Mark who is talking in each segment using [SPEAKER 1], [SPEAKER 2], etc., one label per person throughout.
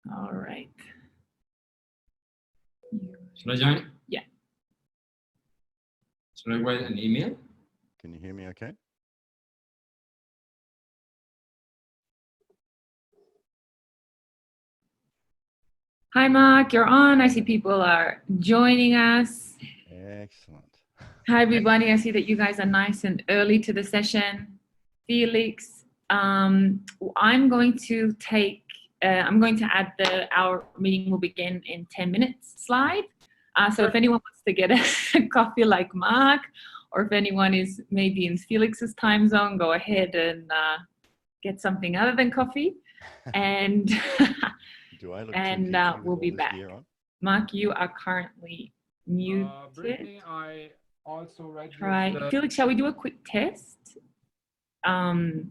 [SPEAKER 1] All right.
[SPEAKER 2] Should I join?
[SPEAKER 1] Yeah.
[SPEAKER 2] Should I write an email?
[SPEAKER 3] Can you hear me okay?
[SPEAKER 1] Hi, Mark, you're on. I see people are joining us.
[SPEAKER 3] Excellent.
[SPEAKER 1] Hi, everybody. I see that you guys are nice and early to the session. Felix, I'm going to add our meeting will begin in 10 minutes slide. So if anyone wants to get a coffee like Mark, or if anyone is maybe in Felix's time zone, go ahead and get something other than coffee. And
[SPEAKER 3] Do I look
[SPEAKER 1] and
[SPEAKER 3] too geeky
[SPEAKER 1] we'll
[SPEAKER 3] with
[SPEAKER 1] be
[SPEAKER 3] all this
[SPEAKER 1] back.
[SPEAKER 3] gear on?
[SPEAKER 1] Mark, you are currently muted.
[SPEAKER 2] Brittany, I also read
[SPEAKER 1] Right. Felix, shall we do a quick test? Do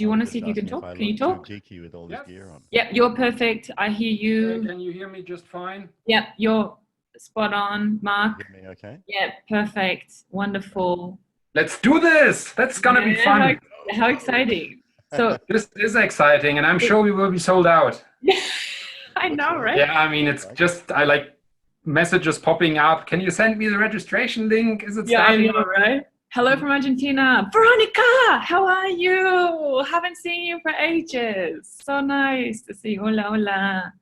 [SPEAKER 1] you want to see if you can talk? Can you talk?
[SPEAKER 3] Too geeky with all this gear on.
[SPEAKER 1] Yep, you're perfect. I hear you.
[SPEAKER 2] Can you hear me just fine?
[SPEAKER 1] Yep, you're spot on, Mark.
[SPEAKER 3] Hear me okay?
[SPEAKER 1] Yep, perfect. Wonderful.
[SPEAKER 2] Let's do this. That's gonna be fun.
[SPEAKER 1] How exciting. So
[SPEAKER 2] this is exciting, and I'm sure we will be sold out.
[SPEAKER 1] I know, right?
[SPEAKER 2] Yeah, I mean, it's just, I like messages popping up. Can you send me the registration link? Is it starting?
[SPEAKER 1] I know, right? Hello from Argentina. Veronica, how are you? Haven't seen you for ages. So nice to see you. Hola,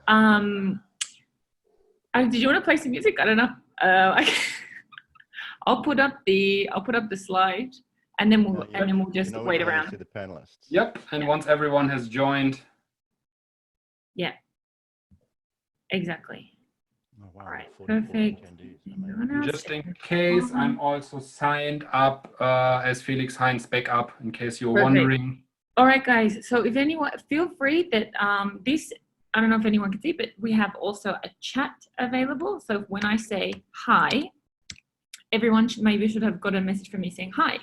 [SPEAKER 1] hola. Did you want to play some music? I don't know. I'll put up the slide, and then we'll just wait around.
[SPEAKER 3] To the panelists.
[SPEAKER 2] Yep, and once everyone has joined.
[SPEAKER 1] Yeah. Exactly.
[SPEAKER 3] Oh, wow.
[SPEAKER 1] All right, perfect.
[SPEAKER 2] Just in case, I'm also signed up as Felix Heintz backup, in case you're wondering.
[SPEAKER 1] All right, guys. So if anyone, feel free that this, I don't know if anyone can see, but we have also a chat available. So when I say hi, everyone maybe should have got a message from me saying hi.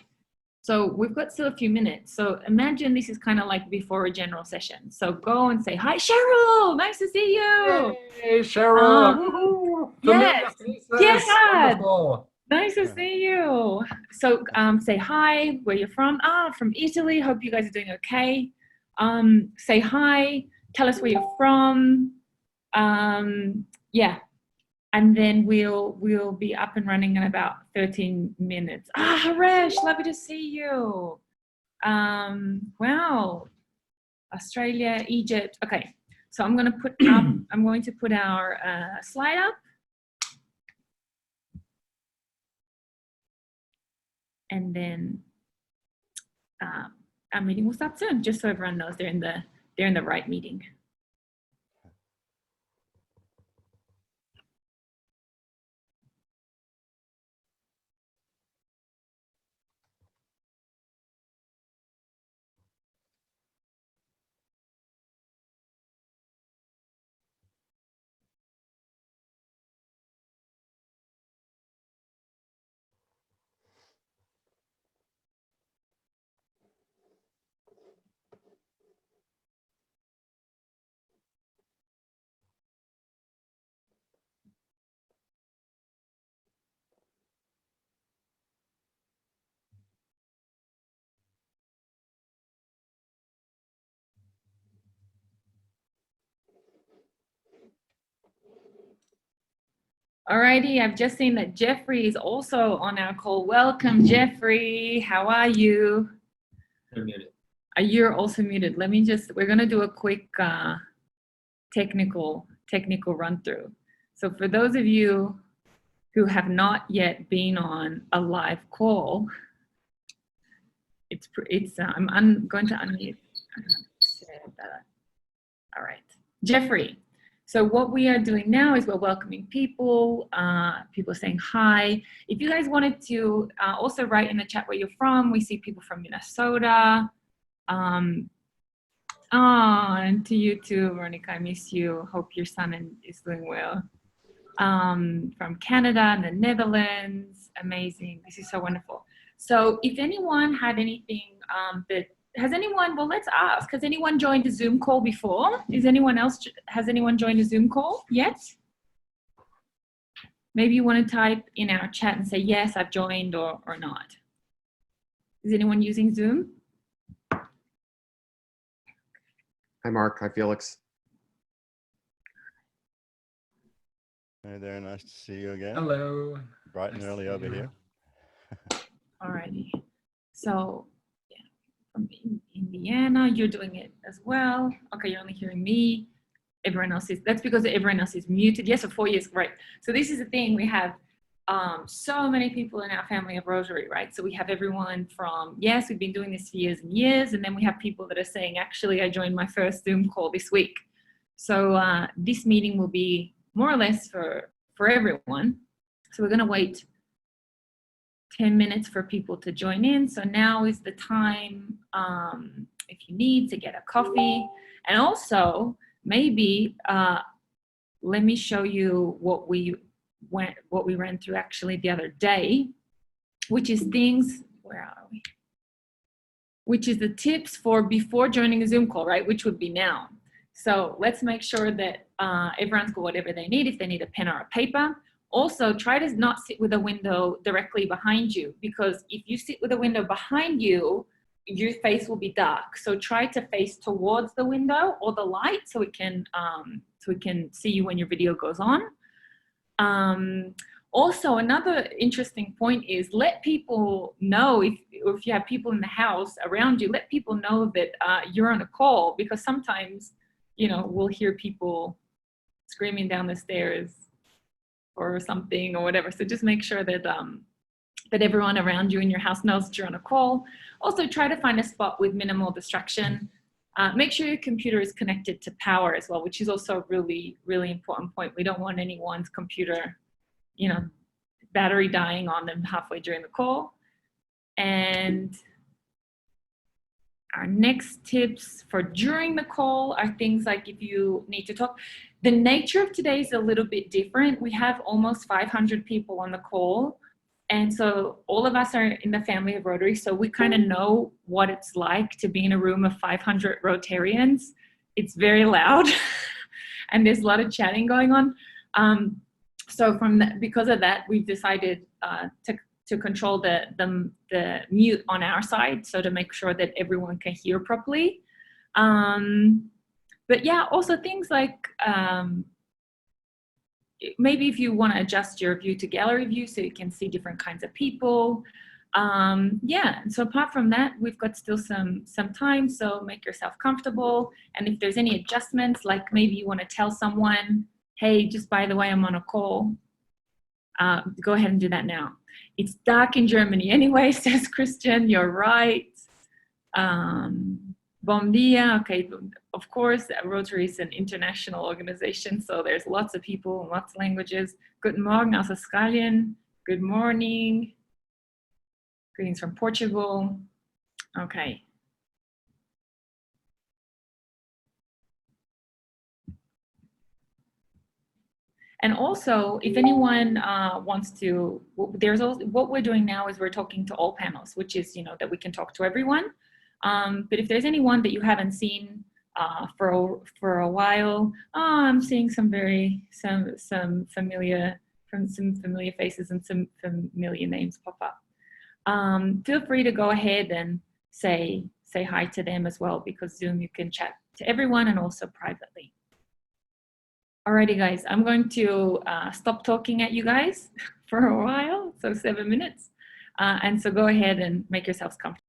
[SPEAKER 1] So we've got still a few minutes. So imagine this is kind of like before a general session. So go and say, hi, Cheryl, nice to see you.
[SPEAKER 2] Hey, Cheryl.
[SPEAKER 1] Yes,
[SPEAKER 2] yes.
[SPEAKER 1] Nice to see you. So say hi, where you're from. From Italy, hope you guys are doing okay. Say hi, tell us where you're from. Yeah. And then we'll be up and running in about 13 minutes. Haresh, lovely to see you. Wow, Australia, Egypt. Okay, so I'm going to put our slide up, and then our meeting will start soon. Just so everyone knows they're in the right meeting. Alrighty, I've just seen that Jeffrey is also on our call. Welcome, Jeffrey. How are you?
[SPEAKER 2] You're muted.
[SPEAKER 1] You're also muted. We're gonna do a quick technical run through. So for those of you who have not yet been on a live call, I'm going to unmute. All right, Jeffrey. So what we are doing now is we're welcoming people, people saying hi. If you guys wanted to also write in the chat where you're from, we see people from Minnesota. And to you too, Veronica, I miss you. Hope your son is doing well. From Canada and the Netherlands, amazing. This is so wonderful. So if anyone had anything well, let's ask. Has anyone joined a Zoom call before? Has anyone joined a Zoom call yet? Maybe you want to type in our chat and say, yes, I've joined or not. Is anyone using Zoom?
[SPEAKER 4] Hi, Mark. Hi, Felix.
[SPEAKER 3] Hey there, nice to see you again.
[SPEAKER 2] Hello.
[SPEAKER 3] Bright and
[SPEAKER 2] Nice
[SPEAKER 3] early
[SPEAKER 2] to
[SPEAKER 3] over
[SPEAKER 2] see you.
[SPEAKER 3] here.
[SPEAKER 1] Alrighty. So, yeah, from Indiana, you're doing it as well. Okay, you're only hearing me. Everyone else is, that's because everyone else is muted. Yes, for 4 years, right. So this is the thing, we have so many people in our family of Rotary, right? So we have everyone from, yes, we've been doing this for years and years, and then we have people that are saying, actually, I joined my first Zoom call this week. So this meeting will be more or less for everyone. So we're gonna wait 10 minutes for people to join in. So now is the time, if you need to get a coffee. And also, maybe let me show you what we ran through actually the other day, which is things, where are we? Which is the tips for before joining a Zoom call, right? Which would be now. So let's make sure that everyone's got whatever they need, if they need a pen or a paper. Also, try to not sit with a window directly behind you, because if you sit with a window behind you, your face will be dark. So try to face towards the window or the light so we can see you when your video goes on. Also, another interesting point is let people know, if you have people in the house around you, let people know that you're on a call, because sometimes, you know, we'll hear people screaming down the stairs or something or whatever. So just make sure that that everyone around you in your house knows that you're on a call. Also, try to find a spot with minimal distraction. Make sure your computer is connected to power as well, which is also a really, really important point. We don't want anyone's computer, you know, battery dying on them halfway during the call. And our next tips for during the call are things like if you need to talk. The nature of today is a little bit different. We have almost 500 people on the call. And so all of us are in the family of Rotary. So we kind of know what it's like to be in a room of 500 Rotarians. It's very loud and there's a lot of chatting going on. So because of that, we've decided to control the mute on our side, so to make sure that everyone can hear properly. But yeah, also things like maybe if you want to adjust your view to gallery view so you can see different kinds of people. Yeah, and so apart from that, we've got still some time, so make yourself comfortable. And if there's any adjustments, like maybe you want to tell someone, hey, just by the way, I'm on a call, go ahead and do that now. It's dark in Germany anyway, says Christian, you're right. Bom dia, okay, of course, Rotary is an international organization, so there's lots of people and lots of languages. Guten Morgen aus Australien, good morning. Greetings from Portugal, okay. And also, if anyone wants to, there's also, what we're doing now is we're talking to all panels, which is, you know, that we can talk to everyone. But if there's anyone that you haven't seen for a while, I'm seeing some familiar faces and some familiar names pop up. Feel free to go ahead and say hi to them as well, because Zoom you can chat to everyone and also privately. Alrighty guys, I'm going to stop talking at you guys for a while, so 7 minutes. And so go ahead and make yourselves comfortable.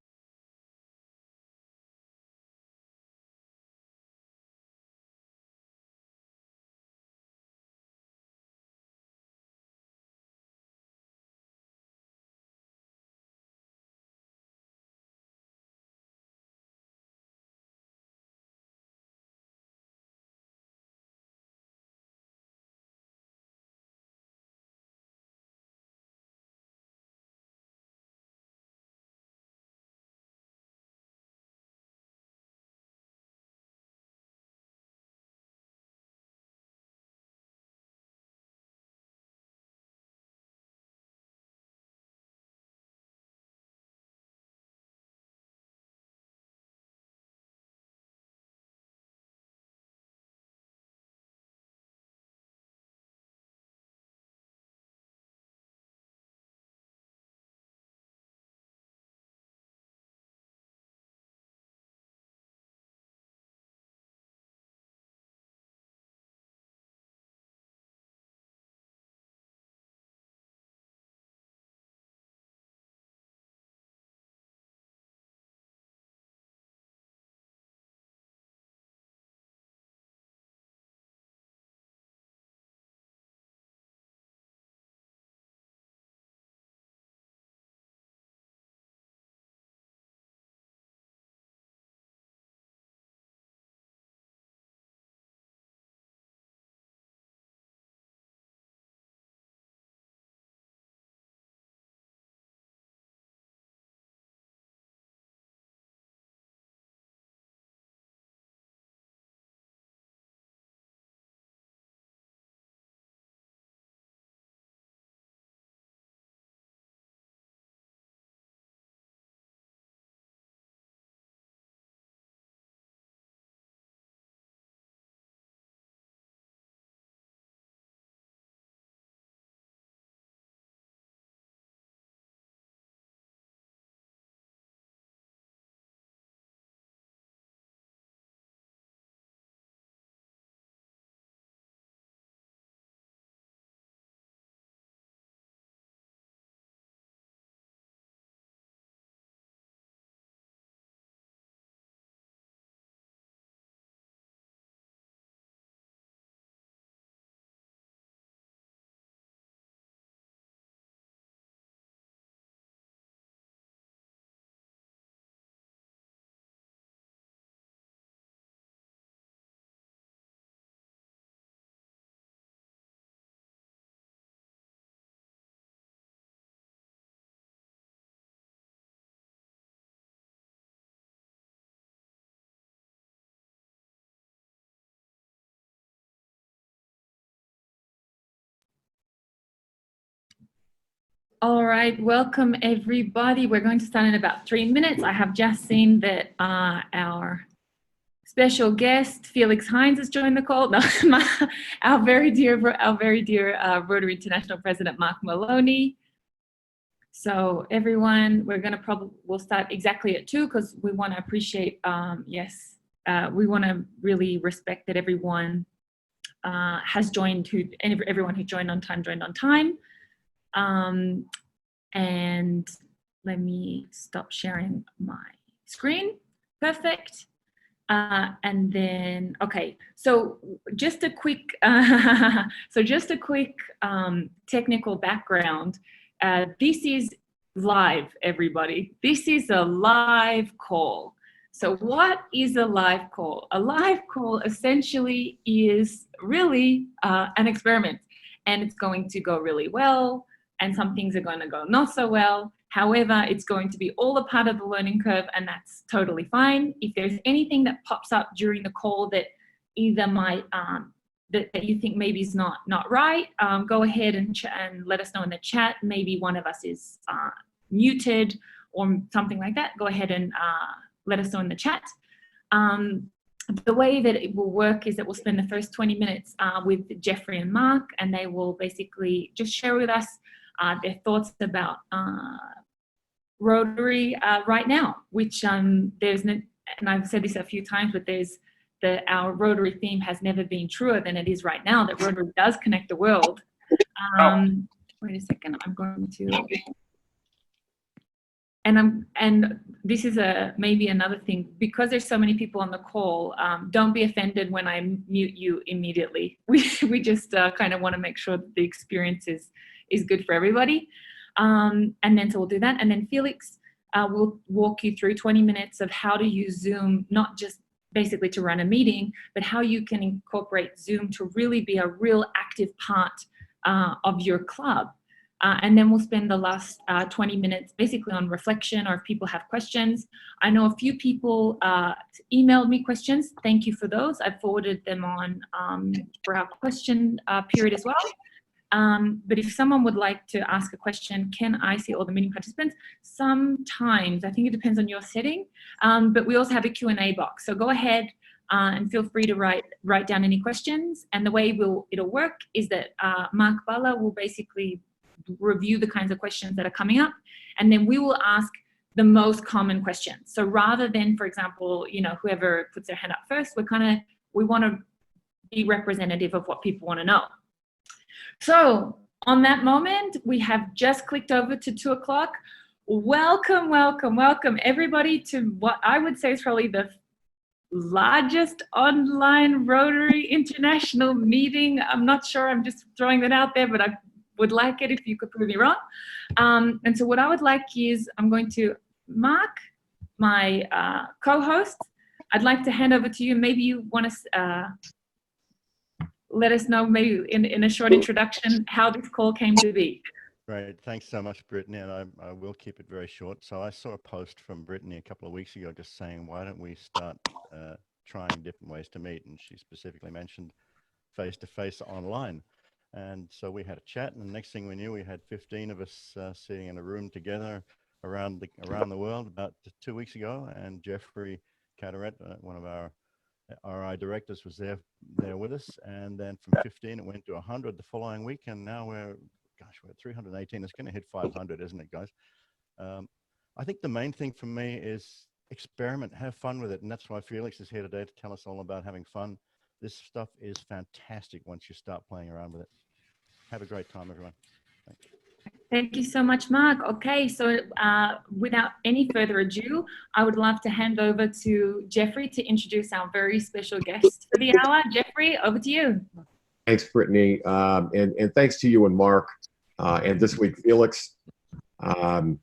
[SPEAKER 1] All right, welcome everybody. We're going to start in about 3 minutes. I have just seen that our special guest, Felix Heintz, has joined the call. No, our very dear Rotary International President, Mark Maloney. So everyone, we'll start exactly at 2 because we want to appreciate, we want to really respect that everyone has joined, everyone who joined on time. And let me stop sharing my screen. Perfect. And then, okay, so just a quick, technical background. This is live, everybody. This is a live call. So what is a live call? A live call essentially is really an experiment, and it's going to go really well, and some things are going to go not so well. However, it's going to be all a part of the learning curve, and that's totally fine. If there's anything that pops up during the call that either might, that you think maybe is not right, go ahead and let us know in the chat. Maybe one of us is muted or something like that. Go ahead and let us know in the chat. The way that it will work is that we'll spend the first 20 minutes with Jeffry and Mark, and they will basically just share with us their thoughts about Rotary right now, which there's no, and I've said this a few times, but our Rotary theme has never been truer than it is right now, that Rotary does connect the world. Wait a second, I'm going to, and this is maybe another thing, because there's so many people on the call, don't be offended when I mute you immediately. We just kind of want to make sure that the experience is good for everybody. And then so we'll do that. And then Felix will walk you through 20 minutes of how to use Zoom, not just basically to run a meeting, but how you can incorporate Zoom to really be a real active part of your club. And then we'll spend the last 20 minutes basically on reflection, or if people have questions. I know a few people emailed me questions. Thank you for those. I've forwarded them on for our question period as well. But if someone would like to ask a question, can I see all the meeting participants? Sometimes, I think it depends on your setting, but we also have a Q&A box. So go ahead and feel free to write down any questions. And the way it'll work is that Mark Balla will basically review the kinds of questions that are coming up, and then we will ask the most common questions. So rather than, for example, whoever puts their hand up first, we want to be representative of what people want to know. So on that moment, we have just clicked over to 2 o'clock. Welcome, welcome, welcome everybody to what I would say is probably the largest online Rotary International meeting. I'm not sure, I'm just throwing that out there, but I would like it if you could prove me wrong. And so what I would like is, I'm going to, Mark, my co-host, I'd like to hand over to you. Maybe you want to let us know, maybe in a short introduction, how this call came to be.
[SPEAKER 3] Great. Thanks so much, Brittany. And I will keep it very short. So I saw a post from Brittany a couple of weeks ago just saying, why don't we start trying different ways to meet? And she specifically mentioned face-to-face online. And so we had a chat, and the next thing we knew, we had 15 of us sitting in a room together around the world about 2 weeks ago. And Jeffry Cadorette, one of our RI directors, was there with us. And then from 15, it went to 100 the following week. And now we're at 318. It's going to hit 500, isn't it, guys? I think the main thing for me is experiment, have fun with it. And that's why Felix is here today, to tell us all about having fun. This stuff is fantastic once you start playing around with it. Have a great time, everyone. Thanks.
[SPEAKER 1] Thank you so much, Mark. Okay, so without any further ado, I would love to hand over to Jeffry to introduce our very special guest for the hour. Jeffry, over to you.
[SPEAKER 4] Thanks, Brittany, and thanks to you and Mark, and this week, Felix. 3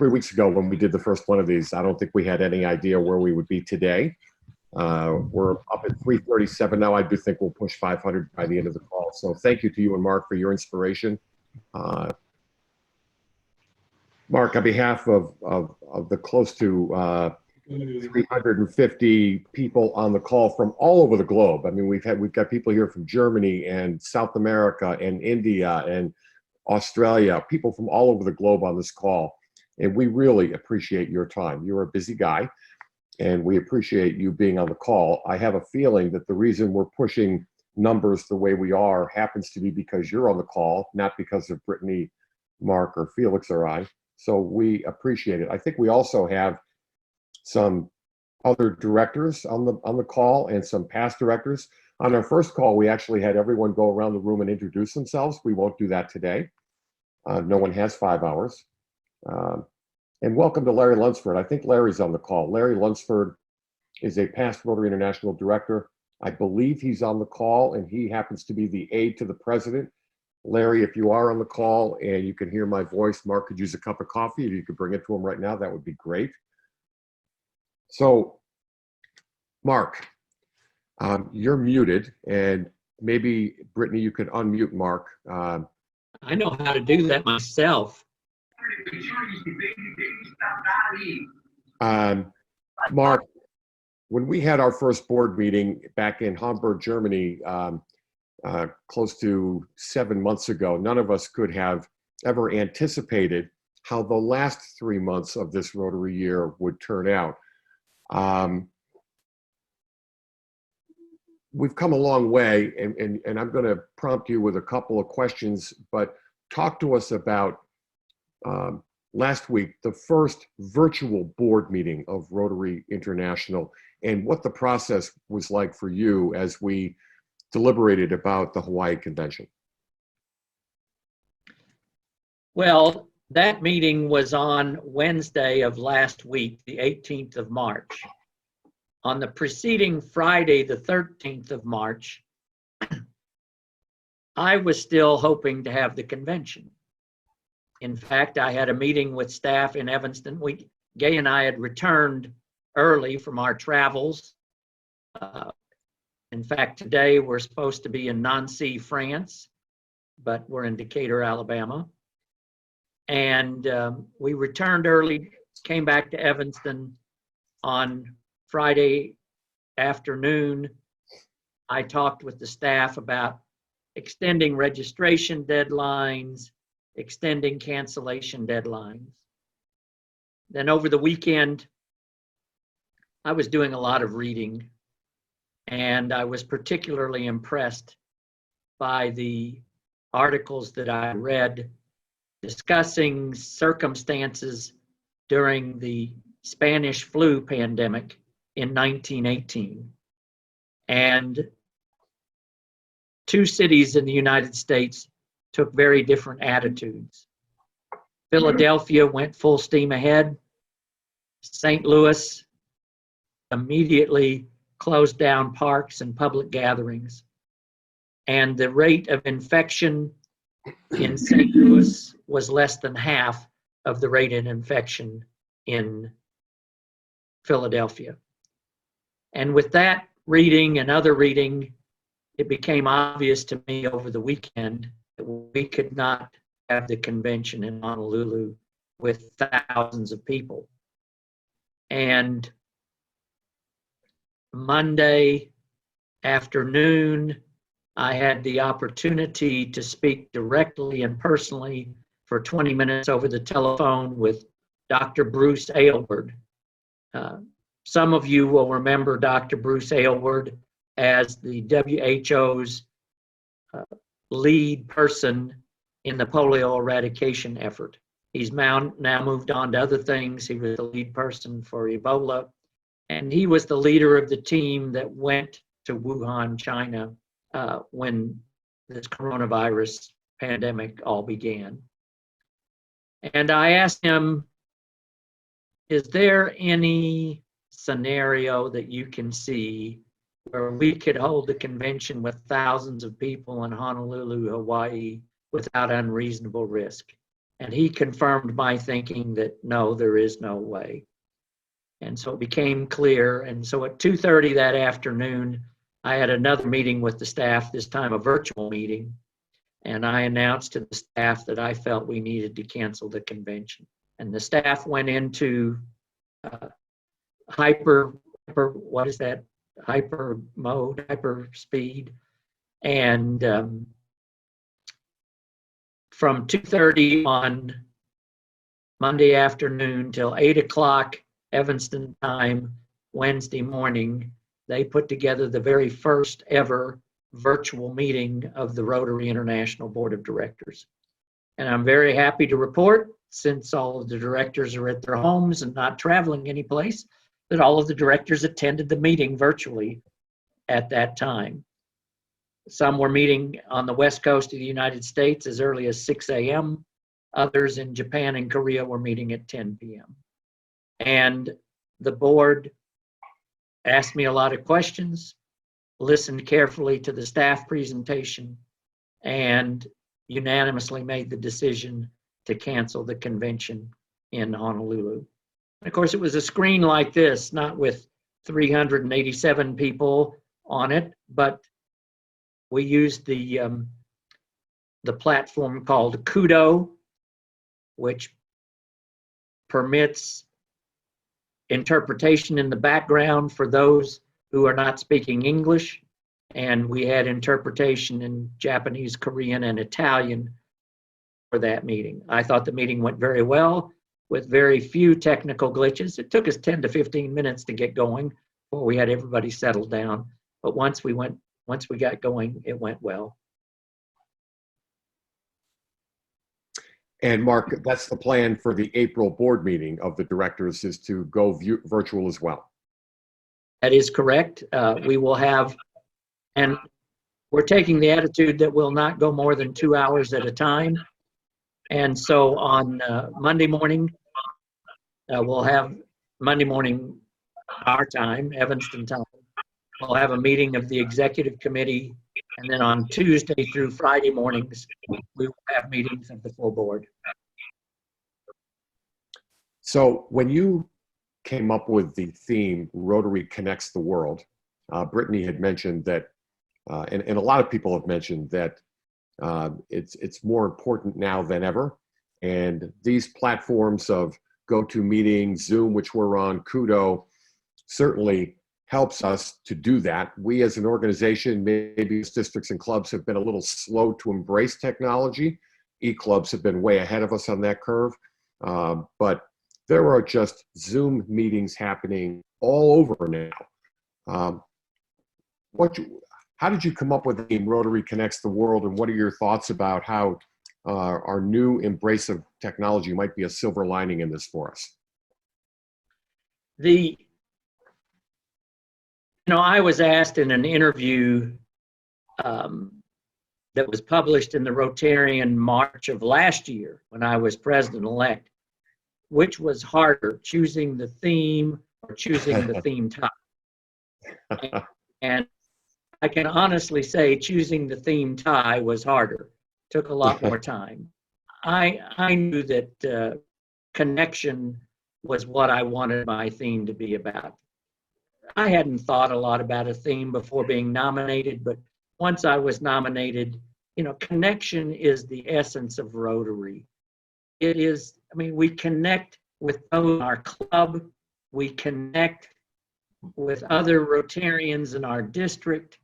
[SPEAKER 4] weeks ago when we did the first one of these, I don't think we had any idea where we would be today. We're up at 337 now. I do think we'll push 500 by the end of the call. So thank you to you and Mark for your inspiration. Mark, on behalf of the close to 350 people on the call from all over the globe. I mean, we've got people here from Germany and South America and India and Australia, people from all over the globe on this call. And we really appreciate your time. You're a busy guy, and we appreciate you being on the call. I have a feeling that the reason we're pushing numbers the way we are happens to be because you're on the call, not because of Brittany, Mark, or Felix or I. So we appreciate it. I think we also have some other directors on the call and some past directors. On our first call, we actually had everyone go around the room and introduce themselves. We won't do that today. No one has 5 hours. And welcome to Larry Lunsford. I think Larry's on the call. Larry Lunsford is a past Rotary International director. I believe he's on the call, and he happens to be the aide to the president. Larry, if you are on the call and you can hear my voice, Mark could use a cup of coffee. If you could bring it to him right now, that would be great. So, Mark, you're muted, and maybe, Brittany, you could unmute Mark.
[SPEAKER 5] I know how to do that myself.
[SPEAKER 4] Mark, when we had our first board meeting back in Hamburg, Germany, close to 7 months ago, none of us could have ever anticipated how the last 3 months of this Rotary year would turn out. We've come a long way, and I'm going to prompt you with a couple of questions, but talk to us about last week, the first virtual board meeting of Rotary International, and what the process was like for you as we deliberated about the Hawaii Convention.
[SPEAKER 5] Well, that meeting was on Wednesday of last week, the 18th of March. On the preceding Friday, the 13th of March, I was still hoping to have the convention. In fact, I had a meeting with staff in Evanston. Gay and I had returned early from our travels. In fact, today we're supposed to be in Nancy, France, but we're in Decatur, Alabama. And we returned early, came back to Evanston on Friday afternoon. I talked with the staff about extending registration deadlines, extending cancellation deadlines. Then over the weekend, I was doing a lot of reading, and I was particularly impressed by the articles that I read discussing circumstances during the Spanish flu pandemic in 1918. And two cities in the United States took very different attitudes. Philadelphia went full steam ahead. St. Louis immediately closed down parks and public gatherings. And the rate of infection in St. Louis was less than half of the rate of infection in Philadelphia. And with that reading and other reading, it became obvious to me over the weekend that we could not have the convention in Honolulu with thousands of people. And Monday afternoon, I had the opportunity to speak directly and personally for 20 minutes over the telephone with Dr. Bruce Aylward. Some of you will remember Dr. Bruce Aylward as the WHO's lead person in the polio eradication effort. He's now moved on to other things. He was the lead person for Ebola, and he was the leader of the team that went to Wuhan, China, when this coronavirus pandemic all began. And I asked him, is there any scenario that you can see where we could hold the convention with thousands of people in Honolulu, Hawaii, without unreasonable risk? And he confirmed my thinking that no, there is no way. And so it became clear. And so at 2:30 that afternoon, I had another meeting with the staff, this time a virtual meeting. And I announced to the staff that I felt we needed to cancel the convention. And the staff went into hyper speed. And from 2:30 on Monday afternoon till 8 o'clock Evanston time, Wednesday morning, they put together the very first ever virtual meeting of the Rotary International Board of Directors. And I'm very happy to report, since all of the directors are at their homes and not traveling anyplace, that all of the directors attended the meeting virtually at that time. Some were meeting on the West Coast of the United States as early as 6 a.m. Others in Japan and Korea were meeting at 10 p.m. And the board asked me a lot of questions, listened carefully to the staff presentation, and unanimously made the decision to cancel the convention in Honolulu. And of course, it was a screen like this, not with 387 people on it, but we used the platform called Kudo, which permits interpretation in the background for those who are not speaking English. And we had interpretation in Japanese, Korean, and Italian for that meeting. I thought the meeting went very well with very few technical glitches. It took us 10 to 15 minutes to get going before we had everybody settled down. But once we got going, it went well.
[SPEAKER 4] And Mark, that's the plan for the April board meeting of the directors, is to go virtual as well.
[SPEAKER 5] That is correct. We will have, and we're taking the attitude that we'll not go more than 2 hours at a time. And so on Monday morning, we'll have Monday morning our time, Evanston time. We'll have a meeting of the executive committee, and then on Tuesday through Friday mornings, we will have meetings of the full board.
[SPEAKER 4] So when you came up with the theme, Rotary Connects the World, Brittany had mentioned that, and a lot of people have mentioned that it's more important now than ever. And these platforms of GoToMeeting, Zoom, which we're on, Kudo, certainly helps us to do that. We as an organization, maybe as districts and clubs, have been a little slow to embrace technology. E-clubs have been way ahead of us on that curve. But there are just Zoom meetings happening all over now. How did you come up with the name Rotary Connects the World, and what are your thoughts about how our new embrace of technology might be a silver lining in this for us?
[SPEAKER 5] I was asked in an interview that was published in the Rotarian March of last year when I was president-elect, which was harder, choosing the theme or choosing the theme tie. And I can honestly say choosing the theme tie was harder, took a lot more time. I knew that connection was what I wanted my theme to be about. I hadn't thought a lot about a theme before being nominated, but once I was nominated, connection is the essence of Rotary. It is, we connect with those in our club, we connect with other Rotarians in our district,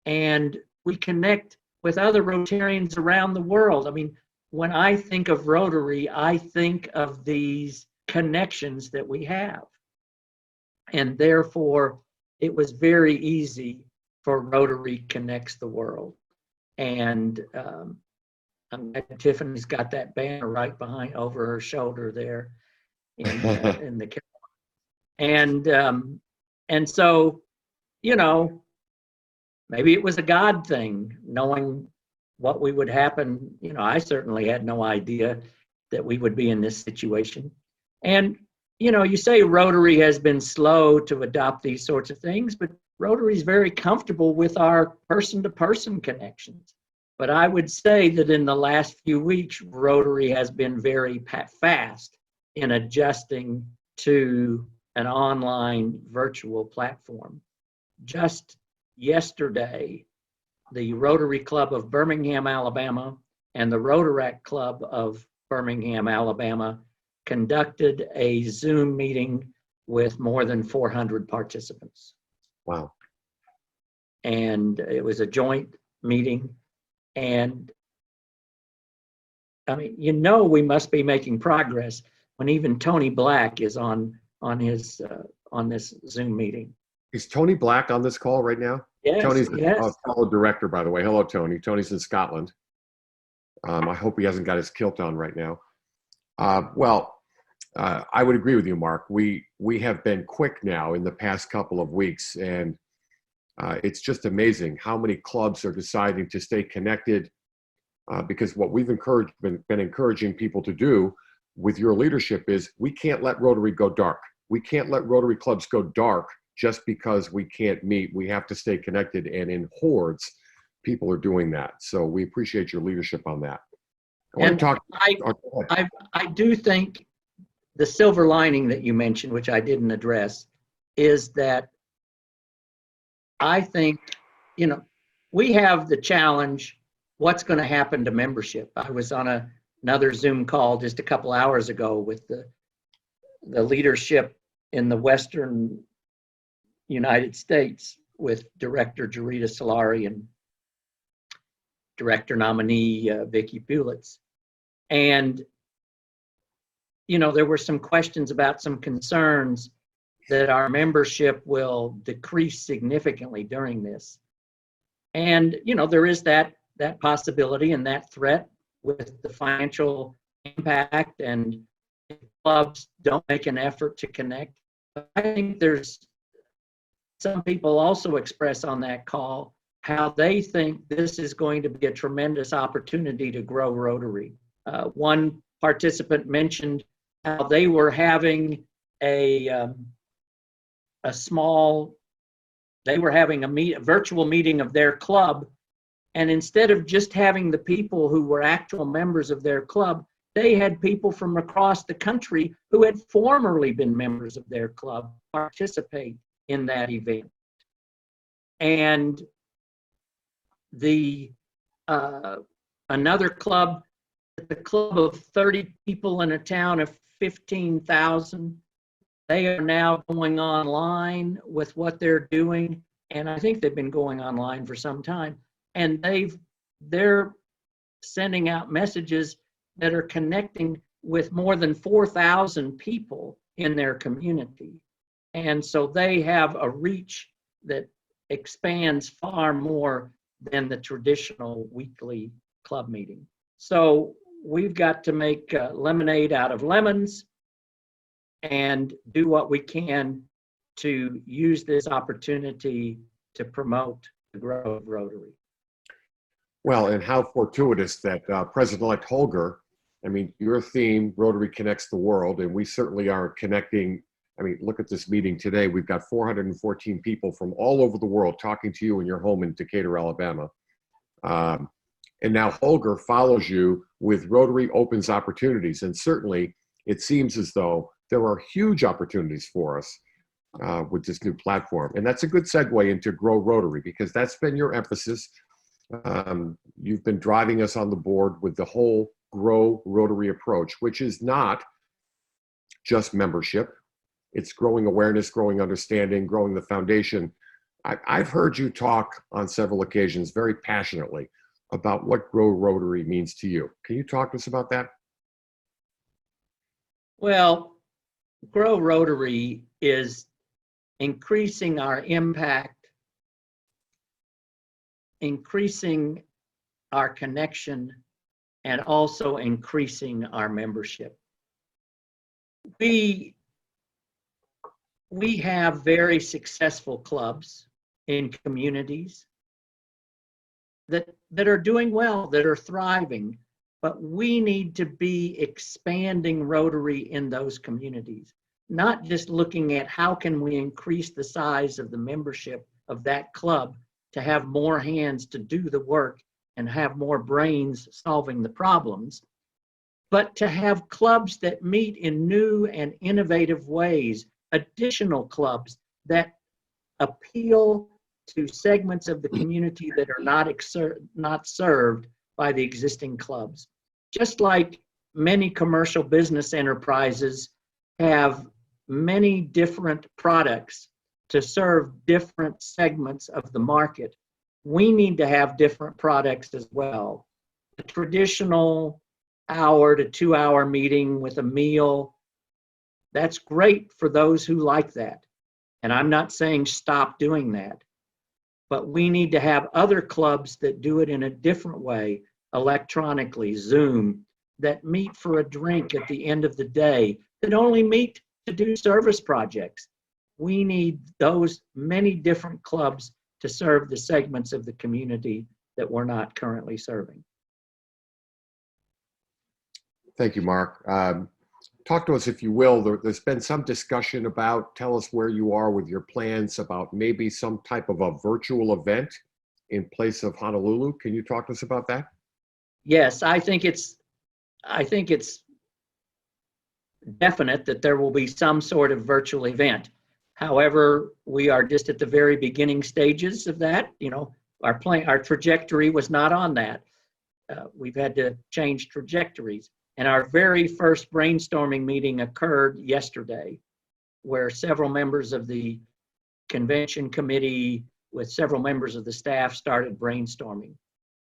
[SPEAKER 5] and we connect with other Rotarians around the world. When I think of Rotary, I think of these connections that we have. And therefore, it was very easy for Rotary Connects the World. And Tiffany's got that banner right behind, over her shoulder there in the camera. And so, maybe it was a God thing, knowing what would happen. I certainly had no idea that we would be in this situation. And you say Rotary has been slow to adopt these sorts of things, but Rotary is very comfortable with our person-to-person connections. But I would say that in the last few weeks, Rotary has been very fast in adjusting to an online virtual platform. Just yesterday, the Rotary Club of Birmingham, Alabama, and the Rotaract Club of Birmingham, Alabama conducted a Zoom meeting with more than 400 participants.
[SPEAKER 4] Wow.
[SPEAKER 5] And it was a joint meeting. And I mean, we must be making progress when even Tony Black is on this Zoom meeting.
[SPEAKER 4] Is Tony Black on this call right now?
[SPEAKER 5] Yes,
[SPEAKER 4] Tony's
[SPEAKER 5] yes.
[SPEAKER 4] a fellow director, by the way. Hello, Tony. Tony's in Scotland. I hope he hasn't got his kilt on right now. I would agree with you, Mark. We have been quick now in the past couple of weeks, and it's just amazing how many clubs are deciding to stay connected, because what we've been encouraging people to do with your leadership is we can't let Rotary go dark. We can't let Rotary clubs go dark just because we can't meet. We have to stay connected, and in hordes, people are doing that. So we appreciate your leadership on that.
[SPEAKER 5] I do think the silver lining that you mentioned, which I didn't address, is that I think, we have the challenge, what's going to happen to membership? I was on another Zoom call just a couple hours ago with the leadership in the Western United States with Director Jarita Solari and Director nominee Vicki Pulitz. And, there were some questions about some concerns that our membership will decrease significantly during this. And, there is that possibility and that threat with the financial impact, and if clubs don't make an effort to connect. But I think there's some people also express on that call how they think this is going to be a tremendous opportunity to grow Rotary. One participant mentioned how they were having a virtual meeting of their club, and instead of just having the people who were actual members of their club, they had people from across the country who had formerly been members of their club participate in that event. And another club, the club of 30 people in a town of 15,000, they are now going online with what they're doing, and I think they've been going online for some time, and they're sending out messages that are connecting with more than 4,000 people in their community. And so they have a reach that expands far more than the traditional weekly club meeting. So we've got to make lemonade out of lemons and do what we can to use this opportunity to promote the growth of Rotary.
[SPEAKER 4] Well, and how fortuitous that President-elect Holger, your theme, Rotary connects the world, and we certainly are connecting. Look at this meeting today. We've got 414 people from all over the world talking to you in your home in Decatur, Alabama. And now Holger follows you with Rotary Opens Opportunities. And certainly it seems as though there are huge opportunities for us with this new platform. And that's a good segue into Grow Rotary, because that's been your emphasis. You've been driving us on the board with the whole Grow Rotary approach, which is not just membership. It's growing awareness, growing understanding, growing the foundation. I've heard you talk on several occasions very passionately about what Grow Rotary means to you. Can you talk to us about that?
[SPEAKER 5] Well, Grow Rotary is increasing our impact, increasing our connection, and also increasing our membership. We have very successful clubs in communities that are doing well, that are thriving, but we need to be expanding Rotary in those communities, not just looking at how can we increase the size of the membership of that club to have more hands to do the work and have more brains solving the problems, but to have clubs that meet in new and innovative ways, additional clubs that appeal to segments of the community that are not served by the existing clubs. Just like many commercial business enterprises have many different products to serve different segments of the market, we need to have different products as well. The traditional hour to 2 hour meeting with a meal. That's great for those who like that. And I'm not saying stop doing that, but we need to have other clubs that do it in a different way, electronically, Zoom, that meet for a drink at the end of the day, that only meet to do service projects. We need those many different clubs to serve the segments of the community that we're not currently serving.
[SPEAKER 4] Thank you, Mark. Talk to us, if you will. There's been some discussion about, tell us where you are with your plans about maybe some type of a virtual event in place of Honolulu. Can you talk to us about that?
[SPEAKER 5] Yes, I think it's definite that there will be some sort of virtual event. However, we are just at the very beginning stages of that. You know, our trajectory was not on that. We've had to change trajectories. And our very first brainstorming meeting occurred yesterday, where several members of the convention committee with several members of the staff started brainstorming.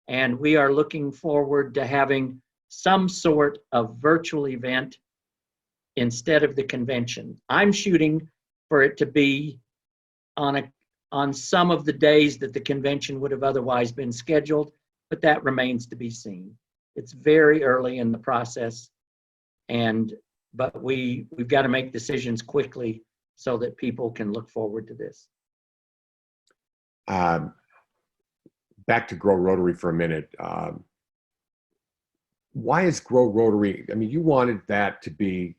[SPEAKER 5] And we are looking forward to having some sort of virtual event instead of the convention. I'm shooting for it to be on some of the days that the convention would have otherwise been scheduled, but that remains to be seen. It's very early in the process, but we've got to make decisions quickly so that people can look forward to this.
[SPEAKER 4] Back to Grow Rotary for a minute. Why is Grow Rotary, I mean, you wanted that to be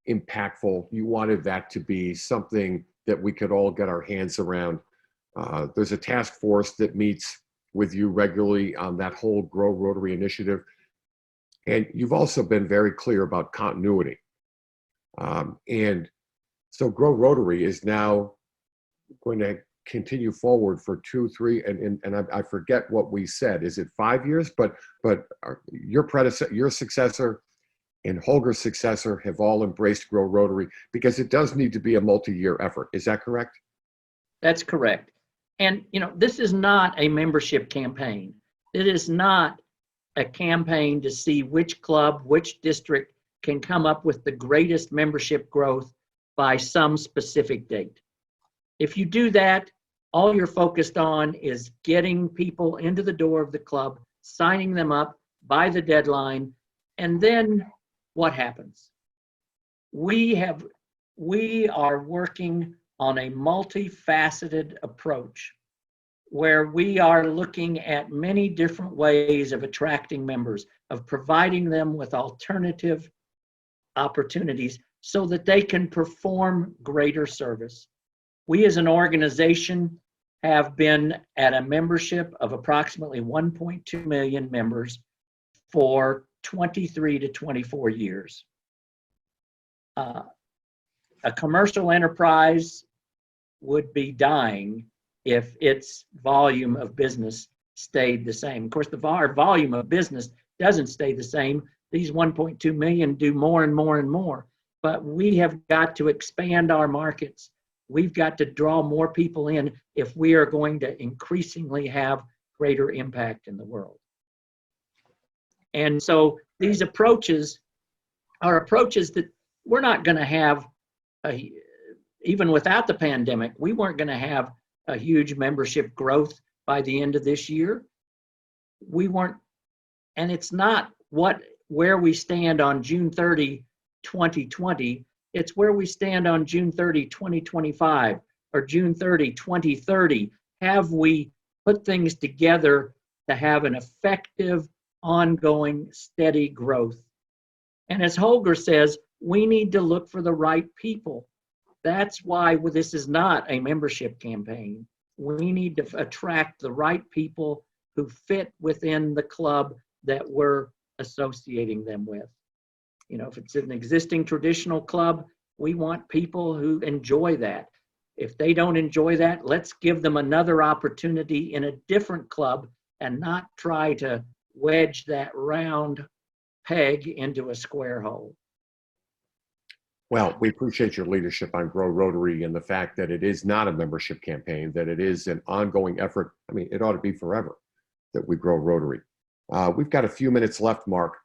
[SPEAKER 4] impactful. You wanted that to be something that we could all get our hands around. There's a task force that meets with you regularly on that whole Grow Rotary initiative. And you've also been very clear about continuity. And so Grow Rotary is now going to continue forward for 2, 3, and I forget what we said. Is it 5 years? But your predecessor, your successor, and Holger's successor have all embraced Grow Rotary because it does need to be a multi-year effort. Is that correct?
[SPEAKER 5] That's correct. And, you know, this is not a membership campaign. It is not a campaign to see which club, which district can come up with the greatest membership growth by some specific date. If you do that, all you're focused on is getting people into the door of the club, signing them up by the deadline, and then what happens? We are working on a multifaceted approach where we are looking at many different ways of attracting members, of providing them with alternative opportunities so that they can perform greater service. We as an organization have been at a membership of approximately 1.2 million members for 23 to 24 years. A commercial enterprise would be dying if its volume of business stayed the same. Of course, our volume of business doesn't stay the same. These 1.2 million do more and more and more, but we have got to expand our markets. We've got to draw more people in if we are going to increasingly have greater impact in the world. And so these approaches are approaches that we're not going to have, even without the pandemic, we weren't going to have a huge membership growth by the end of this year. We weren't, and it's not where we stand on June 30, 2020, it's where we stand on June 30, 2025, or June 30, 2030. Have we put things together to have an effective, ongoing, steady growth? And as Holger says, we need to look for the right people. That's why this is not a membership campaign. We need to attract the right people who fit within the club that we're associating them with. You know, if it's an existing traditional club, we want people who enjoy that. If they don't enjoy that, let's give them another opportunity in a different club and not try to wedge that round peg into a square hole.
[SPEAKER 4] Well, we appreciate your leadership on Grow Rotary and the fact that it is not a membership campaign, that it is an ongoing effort. I mean, it ought to be forever that we grow Rotary. We've got a few minutes left, Mark.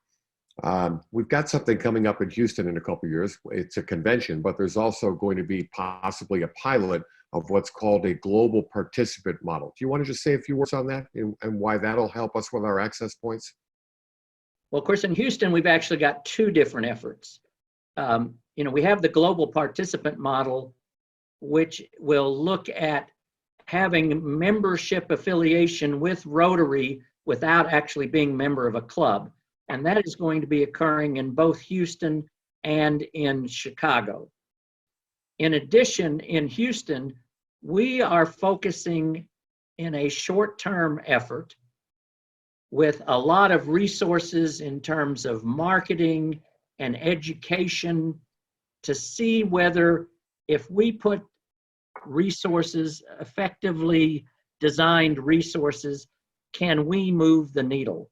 [SPEAKER 4] We've got something coming up in Houston in a couple of years. It's a convention, but there's also going to be possibly a pilot of what's called a global participant model. Do you want to just say a few words on that and why that'll help us with our access points?
[SPEAKER 5] Well, of course, in Houston, we've actually got two different efforts. We have the global participant model, which will look at having membership affiliation with Rotary without actually being a member of a club. And that is going to be occurring in both Houston and in Chicago. In addition, in Houston, we are focusing in a short-term effort with a lot of resources in terms of marketing and education to see whether if we put resources, effectively designed resources, can we move the needle?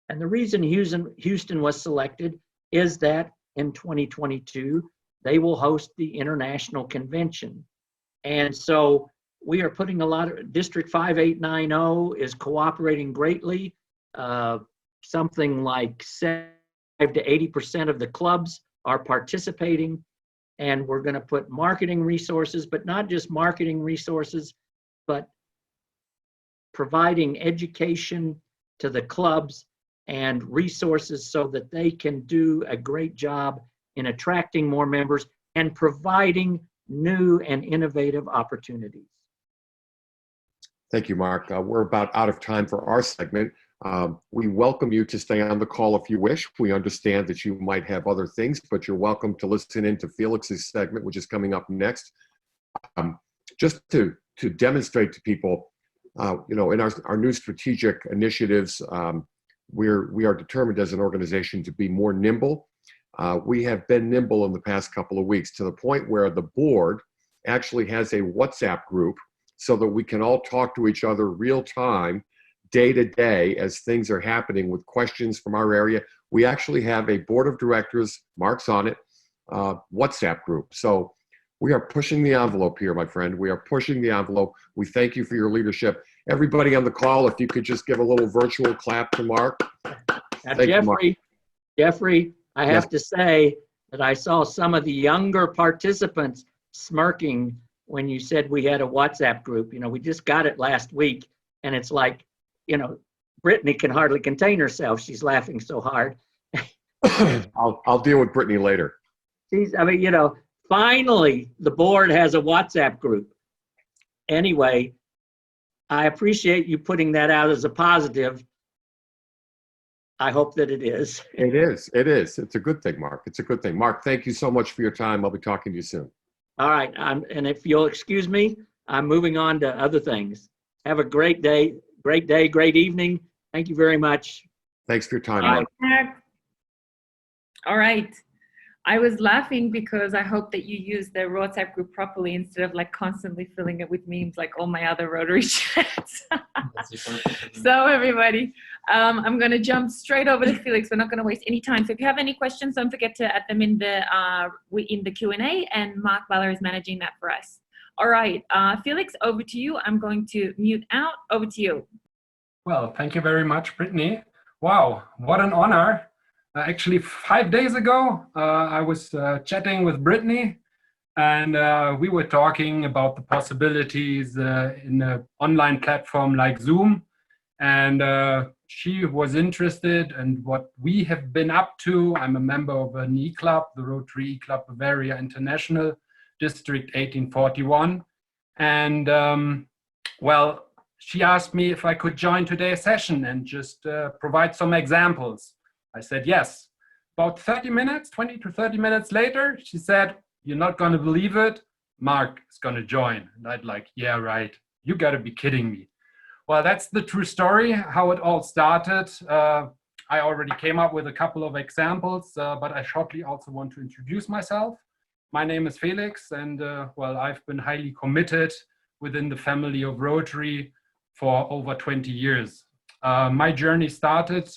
[SPEAKER 5] And the reason Houston was selected is that in 2022, they will host the international convention. And so we are putting a lot of, District 5890 is cooperating greatly. Something like 75 to 80% of the clubs are participating. And we're going to put marketing resources, but not just marketing resources, but providing education to the clubs and resources so that they can do a great job in attracting more members and providing new and innovative opportunities.
[SPEAKER 4] Thank you, Mark. We're about out of time for our segment. We welcome you to stay on the call if you wish. We understand that you might have other things, but you're welcome to listen into Felix's segment, which is coming up next. Just to demonstrate to people, in our new strategic initiatives, we are determined as an organization to be more nimble. We have been nimble in the past couple of weeks to the point where the board actually has a WhatsApp group so that we can all talk to each other real time, day to day, as things are happening with questions from our area. We actually have a board of directors, Mark's on it, WhatsApp group. So we are pushing the envelope here, my friend. We are pushing the envelope. We thank you for your leadership. Everybody on the call, if you could just give a little virtual clap to Mark.
[SPEAKER 5] Now, Jeffrey, I have to say that I saw some of the younger participants smirking when you said we had a WhatsApp group. We just got it last week, and it's like, Brittany can hardly contain herself. She's laughing so hard.
[SPEAKER 4] I'll deal with Brittany later.
[SPEAKER 5] Finally, the board has a WhatsApp group. Anyway, I appreciate you putting that out as a positive. I hope that it is.
[SPEAKER 4] It is. It's a good thing, Mark. It's a good thing. Mark, thank you so much for your time. I'll be talking to you soon.
[SPEAKER 5] All right. And if you'll excuse me, I'm moving on to other things. Have a great day, great evening. Thank you very much.
[SPEAKER 4] Thanks for your time, Mark.
[SPEAKER 1] All right. I was laughing because I hope that you use the WhatsApp group properly instead of like constantly filling it with memes like all my other Rotary chats. So everybody, I'm going to jump straight over to Felix. We're not going to waste any time. So if you have any questions, don't forget to add them in the Q&A, and Mark Balla is managing that for us. All right, Felix, over to you. I'm going to mute out. Over to you.
[SPEAKER 2] Well, thank you very much, Brittany. Wow, what an honor. Actually, 5 days ago, I was chatting with Brittany, and we were talking about the possibilities in an online platform like Zoom. And she was interested in what we have been up to. I'm a member of an e-club, the Rotary E-Club Bavaria International, District 1841. And well, she asked me if I could join today's session and just provide some examples. I said yes. About 30 minutes, 20 to 30 minutes later, she said, "You're not going to believe it. Mark is going to join." And I'd like, yeah, right. You got to be kidding me. Well, that's the true story, how it all started. I already came up with a couple of examples, but I shortly also want to introduce myself. My name is Felix, and well, I've been highly committed within the family of Rotary for over 20 years. My journey started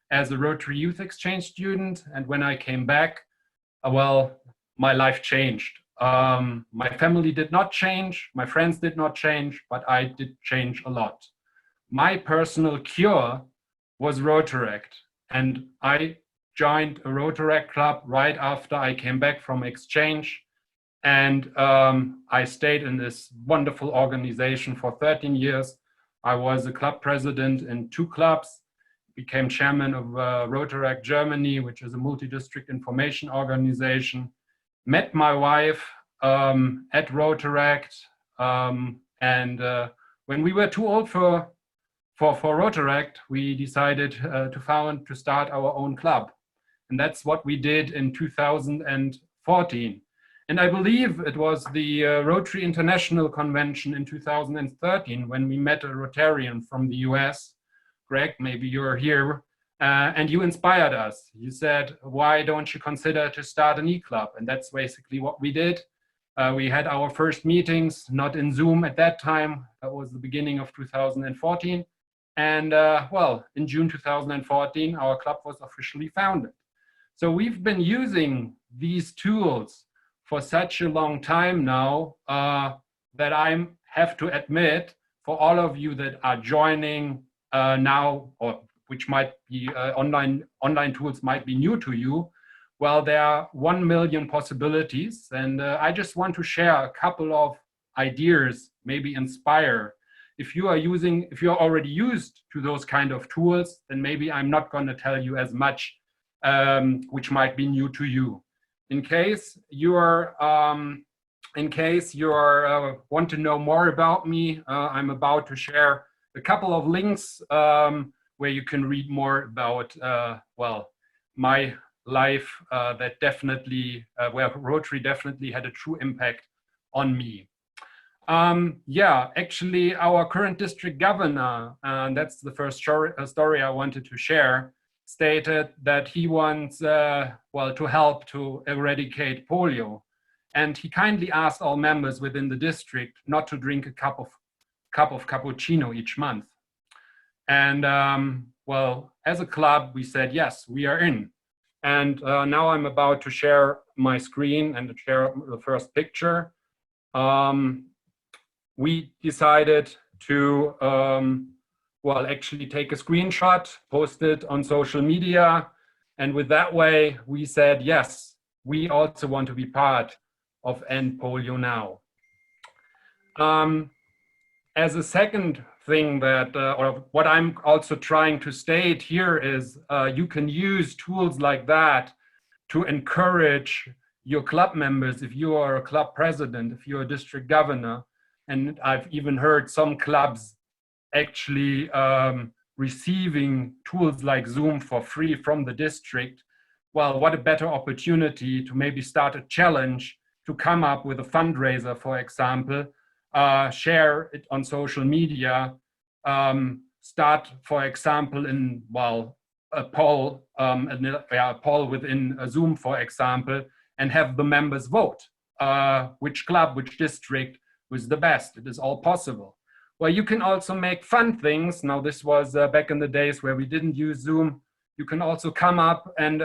[SPEAKER 2] as a Rotary Youth Exchange student, and when I came back, well, my life changed. My family did not change, my friends did not change, but I did change a lot. My personal cure was Rotaract, and I joined a Rotary Club right after I came back from exchange. And I stayed in this wonderful organization for 13 years. I was a club president in 2 clubs, became chairman of Rotary Germany, which is a multi-district information organization. Met my wife at Rotary, and when we were too old for Rotary, we decided to start our own club, and that's what we did in 2014. And I believe it was the Rotary International Convention in 2013 when we met a Rotarian from the US. Greg, maybe you're here, and you inspired us. You said, why don't you consider to start an e-club? And that's basically what we did. We had our first meetings, not in Zoom at that time. That was the beginning of 2014. And well, in June 2014, our club was officially founded. So we've been using these tools for such a long time now that I have to admit, for all of you that are joining now, or which might be online tools might be new to you, well, there are 1 million possibilities, and I just want to share a couple of ideas, maybe inspire. If you are already used to those kind of tools, then maybe I'm not going to tell you as much which might be new to you. In case you're want to know more about me, I'm about to share a couple of links where you can read more about well, my life that definitely where Rotary definitely had a true impact on me. Yeah, actually, our current district governor, and that's the first story I wanted to share, stated that he wants, well, to help to eradicate polio. And he kindly asked all members within the district not to drink a cup of cappuccino each month. And well, as a club, we said, yes, we are in. And now I'm about to share my screen and to share the first picture. We decided to, well, actually take a screenshot, post it on social media. And with that way, we said, yes, we also want to be part of End Polio Now. As a second thing that, or what I'm also trying to state here is you can use tools like that to encourage your club members. If you are a club president, if you're a district governor, and I've even heard some clubs actually receiving tools like Zoom for free from the district. Well, what a better opportunity to maybe start a challenge to come up with a fundraiser, for example, share it on social media, start, for example, in, well, a poll within a Zoom, for example, and have the members vote which club, which district was the best. It is all possible. Well, you can also make fun things. Now, this was back in the days where we didn't use Zoom. You can also come up and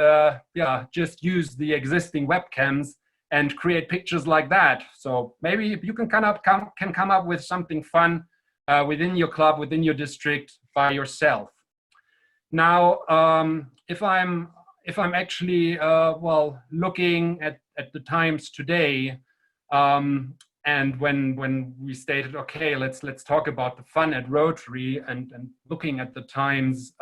[SPEAKER 2] yeah, just use the existing webcams and create pictures like that. So maybe you can come up with something fun within your club, within your district by yourself. Now, if I'm actually well, looking at the times today, and when we stated, okay, let's talk about the fun at Rotary, and looking at the times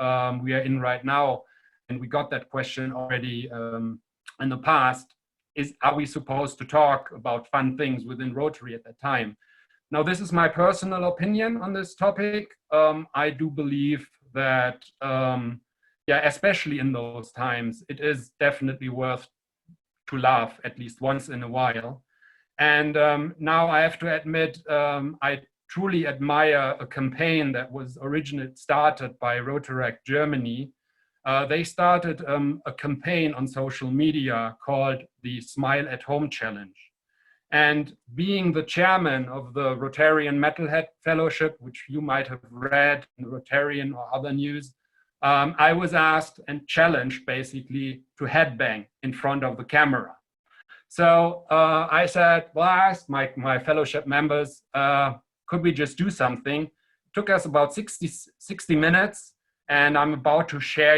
[SPEAKER 2] we are in right now, and we got that question already in the past, are we supposed to talk about fun things within Rotary at that time? Now, this is my personal opinion on this topic. I do believe that, yeah, especially in those times, it is definitely worth to laugh at least once in a while. And now I have to admit, I truly admire a campaign that was originally started by Rotary Germany. They started a campaign on social media called the Smile at Home Challenge. And being the chairman of the Rotarian Metalhead Fellowship, which you might have read in the Rotarian or other news, I was asked and challenged basically to headbang in front of the camera. So I said, well, I asked my fellowship members, could we just do something? It took us about 60 minutes, and I'm about to share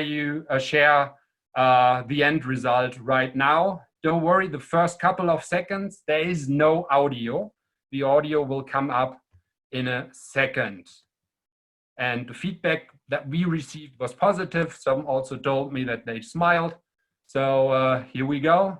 [SPEAKER 2] the end result right now. Don't worry, the first couple of seconds, there is no audio. The audio will come up in a second. And the feedback that we received was positive. Some also told me that they smiled. So here we go.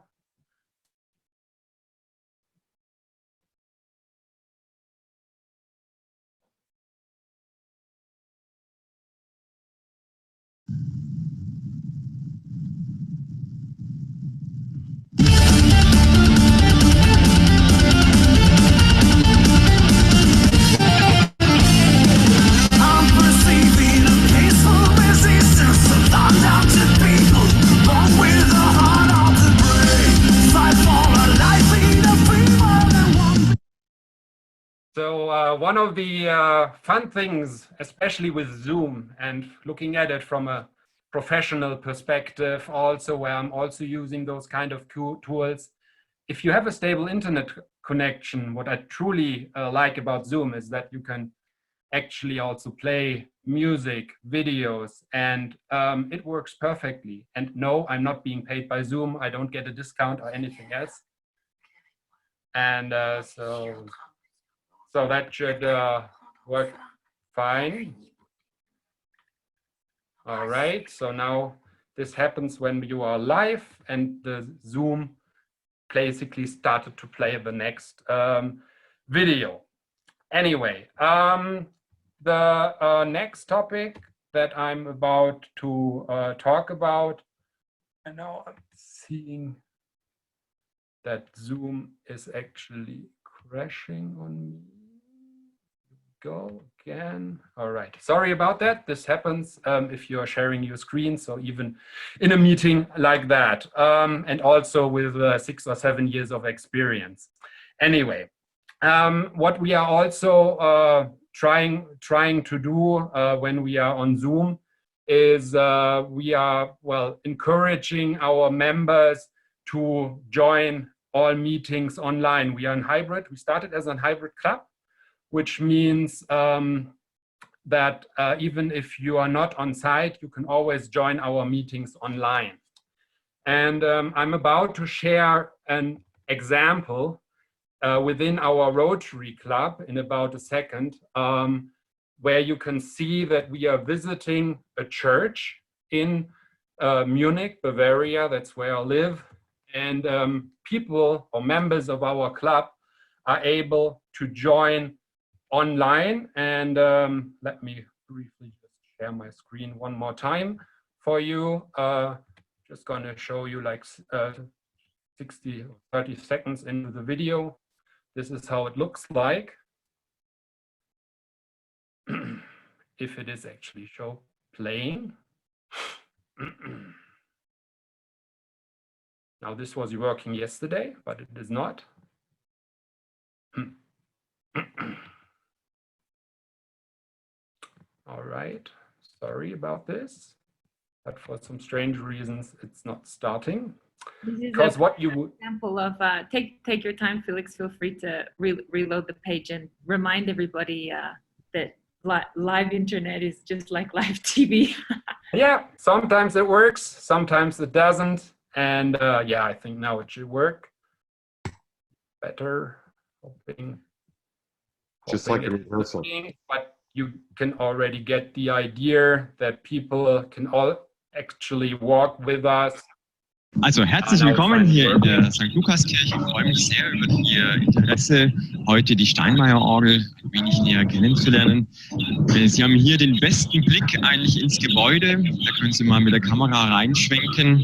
[SPEAKER 2] So one of the fun things, especially with Zoom and looking at it from a professional perspective also, where I'm also using those kind of tools, if you have a stable internet connection, what I truly like about Zoom is that you can actually also play music, videos, and it works perfectly. And no, I'm not being paid by Zoom. I don't get a discount or anything else. And so that should work fine. All right, so now this happens when you are live and the Zoom basically started to play the next video. Anyway, the next topic that I'm about to talk about, and now I'm seeing that Zoom is actually crashing on me. Go again. All right, sorry about that. This happens if you are sharing your screen, so even in a meeting like that, and also with 6 or 7 years of experience. Anyway, what we are also trying to do when we are on Zoom is we are, well, encouraging our members to join all meetings online. We are in hybrid. We started as a hybrid club, which means that even if you are not on site, you can always join our meetings online. And I'm about to share an example within our Rotary Club in about a second, where you can see that we are visiting a church in Munich, Bavaria. That's where I live. And people or members of our club are able to join online. And let me briefly just share my screen one more time for you. Just going to show you like 60 or 30 seconds into the video. This is how it looks like. If it is actually playing. Now this was working yesterday, but it is not. All right, sorry about this, but for some strange reasons, it's not starting. Because what you would
[SPEAKER 1] example of take your time, Felix. Feel free to reload the page and remind everybody that live internet is just like live TV.
[SPEAKER 2] Yeah, sometimes it works, sometimes it doesn't, and yeah, I think now it should work better. Hoping
[SPEAKER 4] Just like a rehearsal.
[SPEAKER 2] But you can already get the idea that people can all actually walk with us.
[SPEAKER 6] Also herzlich willkommen hier in der St. Lukas-Kirche. Ich freue mich sehr über Ihr Interesse, heute die Steinmeier-Orgel ein wenig näher kennenzulernen. Sie haben hier den besten Blick eigentlich ins Gebäude. Da können Sie mal mit der Kamera reinschwenken.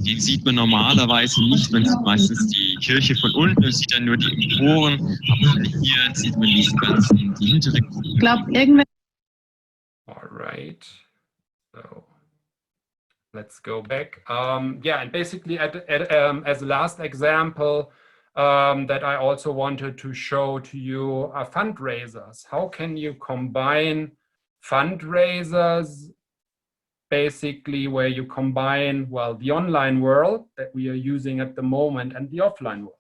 [SPEAKER 6] Den sieht man normalerweise nicht. Man sieht meistens die Kirche von unten, man sieht dann nur die Emporen. Aber hier sieht man die hintere Gruppe. Ich glaube, irgendwann.
[SPEAKER 2] All right. So. Let's go back. Yeah, and basically as a last example that I also wanted to show to you are fundraisers. How can you combine fundraisers, basically where you combine, well, the online world that we are using at the moment and the offline world.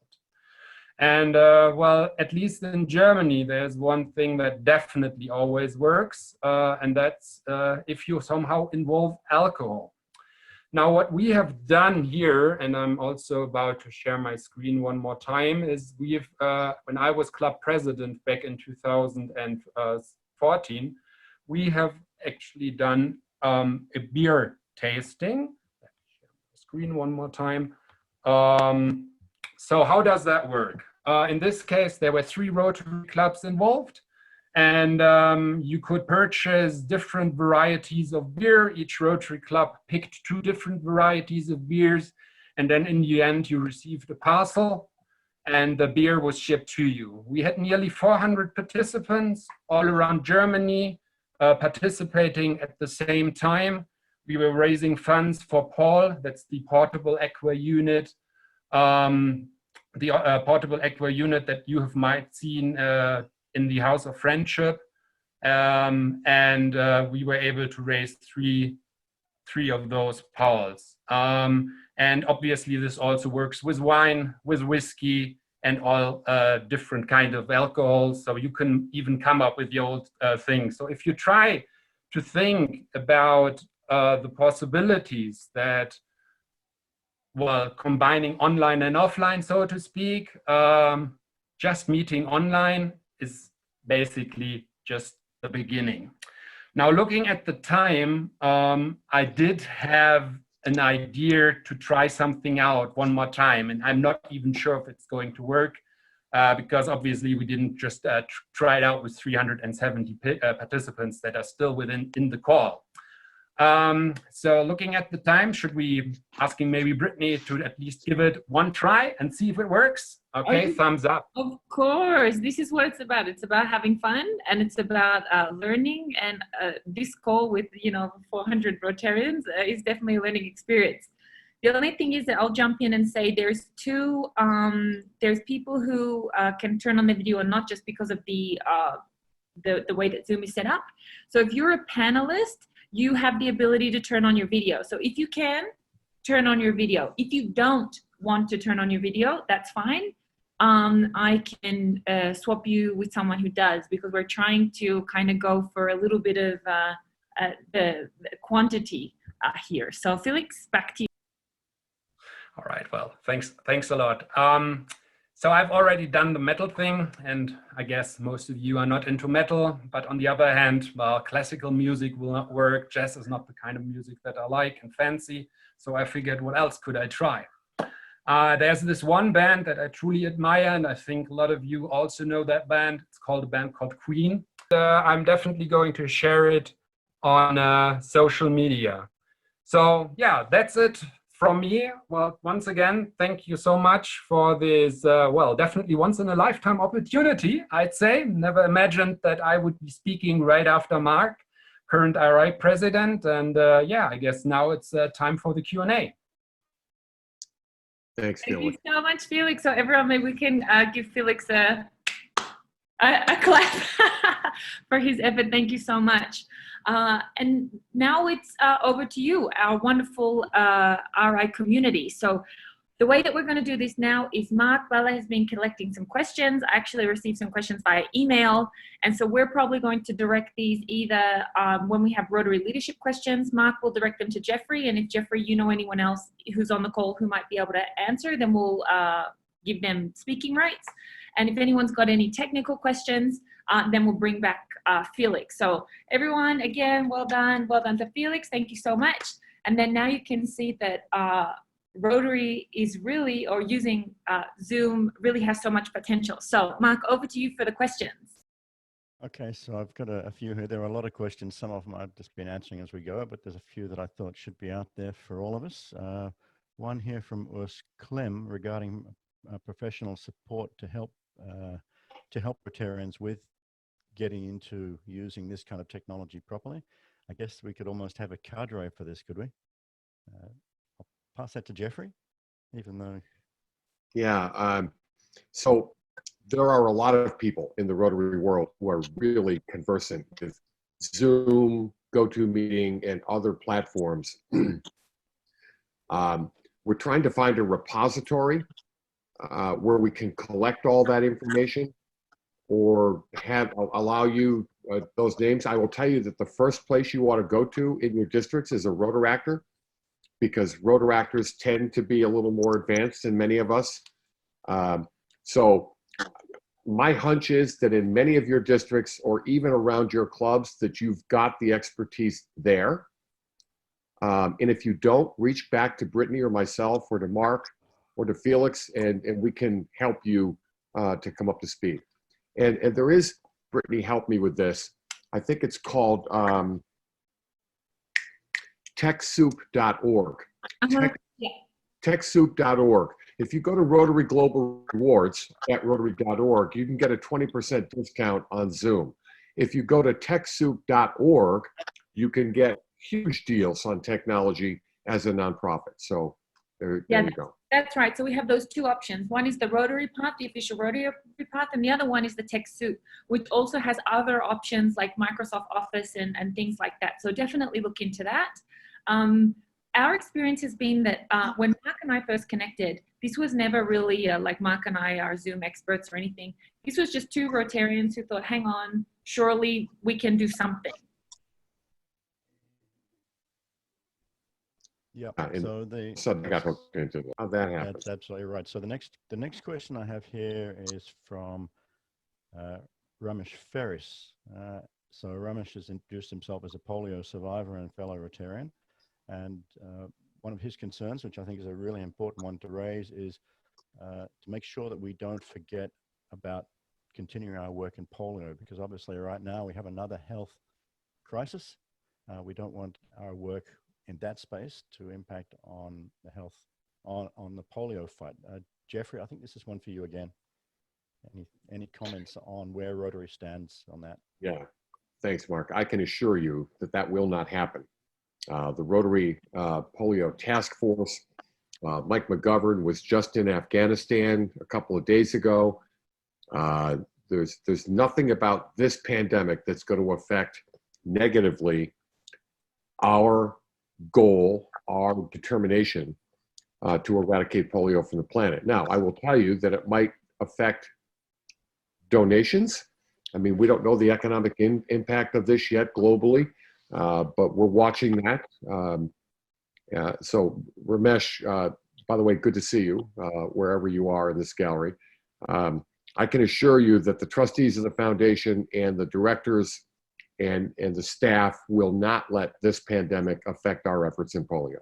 [SPEAKER 2] And well, at least in Germany, there's one thing that definitely always works, and that's if you somehow involve alcohol. Now, what we have done here, and I'm also about to share my screen one more time, is we've, when I was club president back in 2014, we have actually done a beer tasting. Let me share my screen one more time. So how does that work? In this case, there were 3 Rotary clubs involved. And you could purchase different varieties of beer. Each Rotary Club picked 2 different varieties of beers. And then in the end, you received a parcel and the beer was shipped to you. We had nearly 400 participants all around Germany participating at the same time. We were raising funds for Paul, that's the portable aqua unit. Portable aqua unit that you have might seen in the House of Friendship, and we were able to raise three of those Pauls. And obviously this also works with wine, with whiskey, and all different kind of alcohols. So you can even come up with your own things. So if you try to think about the possibilities that, well, combining online and offline, so to speak, just meeting online is basically just the beginning. Now, looking at the time, I did have an idea to try something out one more time, and I'm not even sure if it's going to work because obviously we didn't just try it out with 370 participants that are still in the call. So looking at the time, should we asking maybe Brittany to at least give it one try and see if it works? Okay, thumbs up.
[SPEAKER 1] Of course, this is what it's about. It's about having fun, and it's about learning. And this call with 400 Rotarians is definitely a learning experience. The only thing is that I'll jump in and say there's there's people who can turn on the video, and not just because of the way that Zoom is set up. So if you're a panelist, you have the ability to turn on your video. So if you can, turn on your video. If you don't want to turn on your video, that's fine. I can swap you with someone who does, because we're trying to kind of go for a little bit of the quantity here. So Felix, back to you.
[SPEAKER 2] All right, well, thanks a lot. So I've already done the metal thing, and I guess most of you are not into metal, but on the other hand, well, classical music will not work. Jazz is not the kind of music that I like and fancy. So I figured, what else could I try? There's this one band that I truly admire, and I think a lot of you also know that band. It's called a band called Queen. I'm definitely going to share it on social media. So yeah, that's it from me. Well, once again, thank you so much for this, well, definitely once in a lifetime opportunity, I'd say. Never imagined that I would be speaking right after Mark, current RI president. And yeah, I guess now it's time for the Q&A.
[SPEAKER 4] Thanks,
[SPEAKER 1] Thank
[SPEAKER 4] Felix.
[SPEAKER 1] you so much, Felix. So everyone, maybe we can give Felix a clap for his effort. Thank you so much. And now it's over to you, our wonderful RI community. So the way that we're going to do this now is Mark Balla has been collecting some questions. I actually received some questions via email. And so we're probably going to direct these either when we have Rotary leadership questions, Mark will direct them to Jeffrey. And if Jeffrey, you know anyone else who's on the call who might be able to answer, then we'll give them speaking rights. And if anyone's got any technical questions, then we'll bring back Felix. So everyone, again, well done to Felix. Thank you so much. And then now you can see that Rotary is really, or using Zoom really has so much potential. So Mark, over to you for the questions.
[SPEAKER 3] Okay, so I've got a few here. There are a lot of questions. Some of them I've just been answering as we go, but there's a few that I thought should be out there for all of us. One here from Urs Clem regarding professional support to help Rotarians with getting into using this kind of technology properly. I guess we could almost have a cadre for this, could we? I'll pass that to Jeffrey, even though.
[SPEAKER 4] Yeah, so there are a lot of people in the Rotary world who are really conversant with Zoom, GoToMeeting, and other platforms. We're trying to find a repository where we can collect all that information or allow you those names. I will tell you that the first place you want to go to in your districts is a Rotaractor. because Rotaractors tend to be a little more advanced than many of us. So my hunch is that in many of your districts or even around your clubs that you've got the expertise there. And if you don't, reach back to Brittany or myself or to Mark or to Felix, and we can help you to come up to speed. And there is, Brittany, help me with this. I think it's called TechSoup.org.
[SPEAKER 1] Yeah.
[SPEAKER 4] TechSoup.org. If you go to Rotary Global Rewards at Rotary.org, you can get a 20% discount on Zoom. If you go to TechSoup.org, you can get huge deals on technology as a nonprofit. So there you go.
[SPEAKER 1] That's right. So we have those two options. One is the Rotary Path, the official Rotary Path, and the other one is the TechSoup, which also has other options like Microsoft Office and things like that. So definitely look into that. Our experience has been that when Mark and I first connected, this was never really like Mark and I are Zoom experts or anything. This was just two Rotarians who thought, hang on, surely we can do something.
[SPEAKER 3] Yeah.
[SPEAKER 4] So I got hooked into how that happened.
[SPEAKER 3] That's absolutely right. So the next question I have here is from Ramesh Ferris. So Ramesh has introduced himself as a polio survivor and fellow Rotarian. And one of his concerns, which I think is a really important one to raise, is to make sure that we don't forget about continuing our work in polio, because obviously right now we have another health crisis. We don't want our work in that space to impact on the health, on the polio fight. Jeffrey, I think this is one for you again. Any comments on where Rotary stands on that?
[SPEAKER 4] Yeah, thanks, Mark. I can assure you that that will not happen. The Rotary Polio Task Force, Mike McGovern was just in Afghanistan a couple of days ago. There's nothing about this pandemic that's going to affect negatively our goal, our determination to eradicate polio from the planet. Now, I will tell you that it might affect donations. I mean, we don't know the economic impact of this yet globally, but we're watching that. So Ramesh, by the way, good to see you wherever you are in this gallery. I can assure you that the trustees of the foundation and the directors and the staff will not let this pandemic affect our efforts in polio.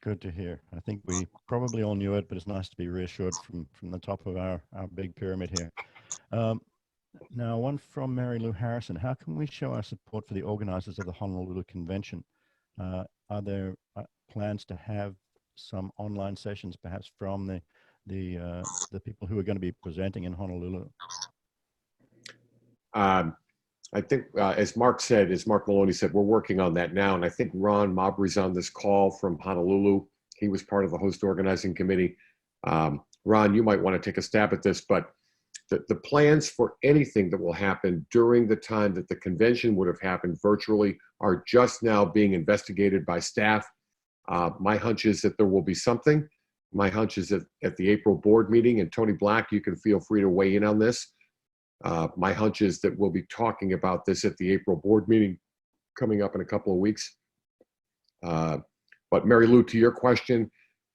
[SPEAKER 3] Good to hear. I think we probably all knew it, but it's nice to be reassured from the top of our big pyramid here. Now, one from Mary Lou Harrison. How can we show our support for the organizers of the Honolulu Convention? Are there plans to have some online sessions, perhaps from the people who are going to be presenting in Honolulu?
[SPEAKER 4] I think, as Mark Maloney said, we're working on that now. And I think Ron Mabry's on this call from Honolulu. He was part of the host organizing committee. Ron, you might want to take a stab at this, but the plans for anything that will happen during the time that the convention would have happened virtually are just now being investigated by staff. My hunch is that there will be something. My hunch is that at the April board meeting, and Tony Black, you can feel free to weigh in on this. My hunch is that we'll be talking about this at the April board meeting coming up in a couple of weeks. But Mary Lou, to your question,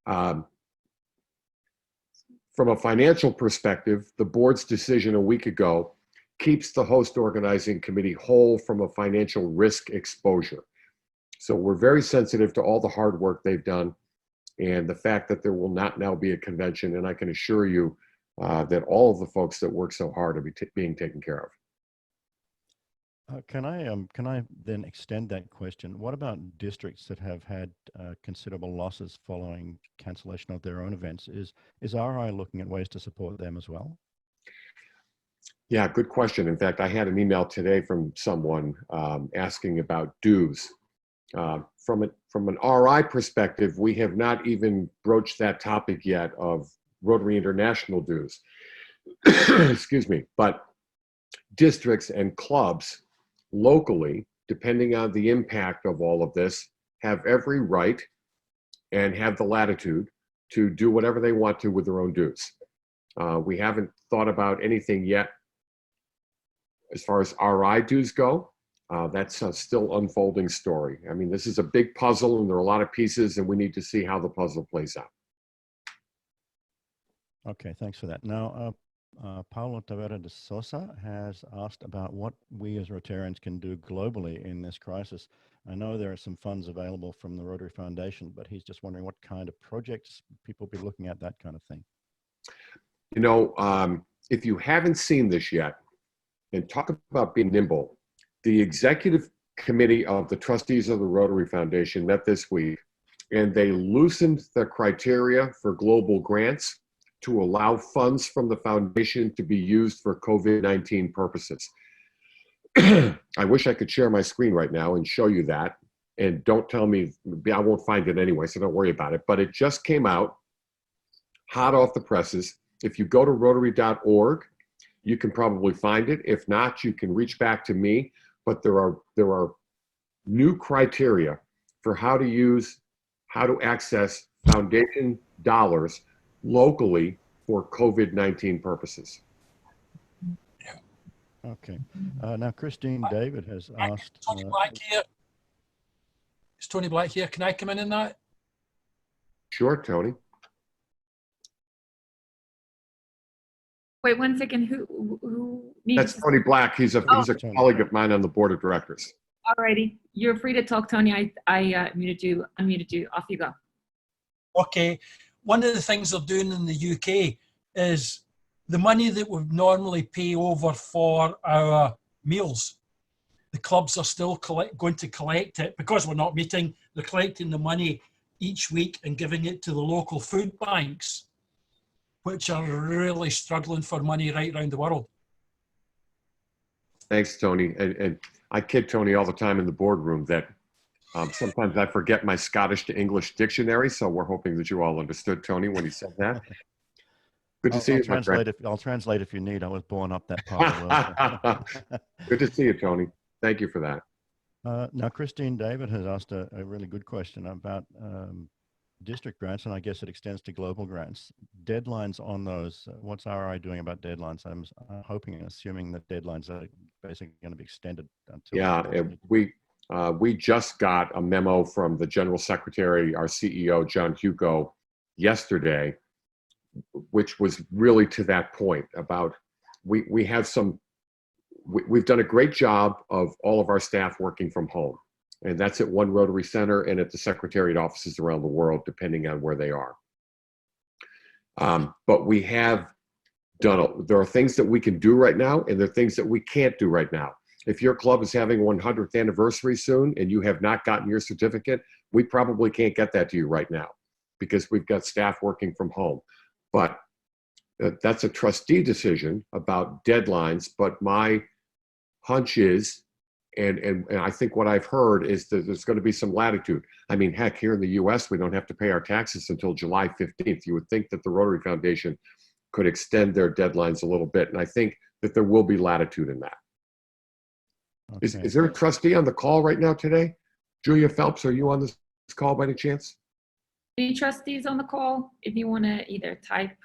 [SPEAKER 4] from a financial perspective, the board's decision a week ago keeps the host organizing committee whole from a financial risk exposure. So we're very sensitive to all the hard work they've done and the fact that there will not now be a convention. And I can assure you that all of the folks that work so hard are being taken care of.
[SPEAKER 3] Can I then extend that question? What about districts that have had considerable losses following cancellation of their own events? Is RI looking at ways to support them as well?
[SPEAKER 4] Yeah, good question. In fact, I had an email today from someone asking about dues. From an RI perspective, we have not even broached that topic yet of Rotary International dues. Excuse me, but districts and clubs locally, depending on the impact of all of this, have every right and have the latitude to do whatever they want to with their own dues. We haven't thought about anything yet as far as RI dues go. that's a still unfolding story. I mean, this is a big puzzle and there are a lot of pieces and we need to see how the puzzle plays out.
[SPEAKER 3] Okay, thanks for that. Now, Paulo Tavera de Sosa has asked about what we as Rotarians can do globally in this crisis. I know there are some funds available from the Rotary Foundation, but he's just wondering what kind of projects people be looking at, that kind of thing.
[SPEAKER 4] You know, if you haven't seen this yet, and talk about being nimble, the executive committee of the trustees of the Rotary Foundation met this week, and they loosened the criteria for global grants to allow funds from the foundation to be used for COVID-19 purposes. I wish I could share my screen right now and show you that. And don't tell me, I won't find it anyway, so don't worry about it. But it just came out, hot off the presses. If you go to Rotary.org, you can probably find it. If not, you can reach back to me. But there are new criteria for how to access foundation dollars locally for COVID-19 purposes.
[SPEAKER 3] Okay. Now, Christine David has asked.
[SPEAKER 7] Tony Black here. Is Tony Black here? Can I come in that?
[SPEAKER 4] Sure, Tony.
[SPEAKER 1] Wait 1 second. Who needs?
[SPEAKER 4] That's Tony Black. He's a colleague of mine on the board of directors.
[SPEAKER 1] Alrighty, you're free to talk, Tony. I unmuted you. Off you go.
[SPEAKER 7] Okay. One of the things they're doing in the UK is the money that we normally pay over for our meals. The clubs are still going to collect it because we're not meeting. They're collecting the money each week and giving it to the local food banks, which are really struggling for money right around the world.
[SPEAKER 4] Thanks, Tony. And I kid Tony all the time in the boardroom that sometimes I forget my Scottish to English dictionary. So we're hoping that you all understood Tony when he said that. Good to see you, my friend.
[SPEAKER 3] I'll translate if you need. I was born up that part of the world.
[SPEAKER 4] Good to see you, Tony. Thank you for that.
[SPEAKER 3] Now, Christine David has asked a really good question about district grants, and I guess it extends to global grants. Deadlines on those. What's RI doing about deadlines? I'm hoping and assuming that deadlines are basically going to be extended until.
[SPEAKER 4] Yeah, we just got a memo from the General Secretary, our CEO, John Hugo, yesterday, which was really to that point about we've done a great job of all of our staff working from home. And that's at one Rotary Center and at the Secretariat offices around the world, depending on where they are. But we have done, there are things that we can do right now, and there are things that we can't do right now. If your club is having 100th anniversary soon and you have not gotten your certificate, we probably can't get that to you right now because we've got staff working from home. But that's a trustee decision about deadlines. But my hunch is, and I think what I've heard is that there's going to be some latitude. I mean, heck, here in the US, we don't have to pay our taxes until July 15th. You would think that the Rotary Foundation could extend their deadlines a little bit. And I think that there will be latitude in that. Okay. Is there a trustee on the call right now today? Julia Phelps, are you on this call by any chance?
[SPEAKER 1] Any trustees on the call? If you want to either type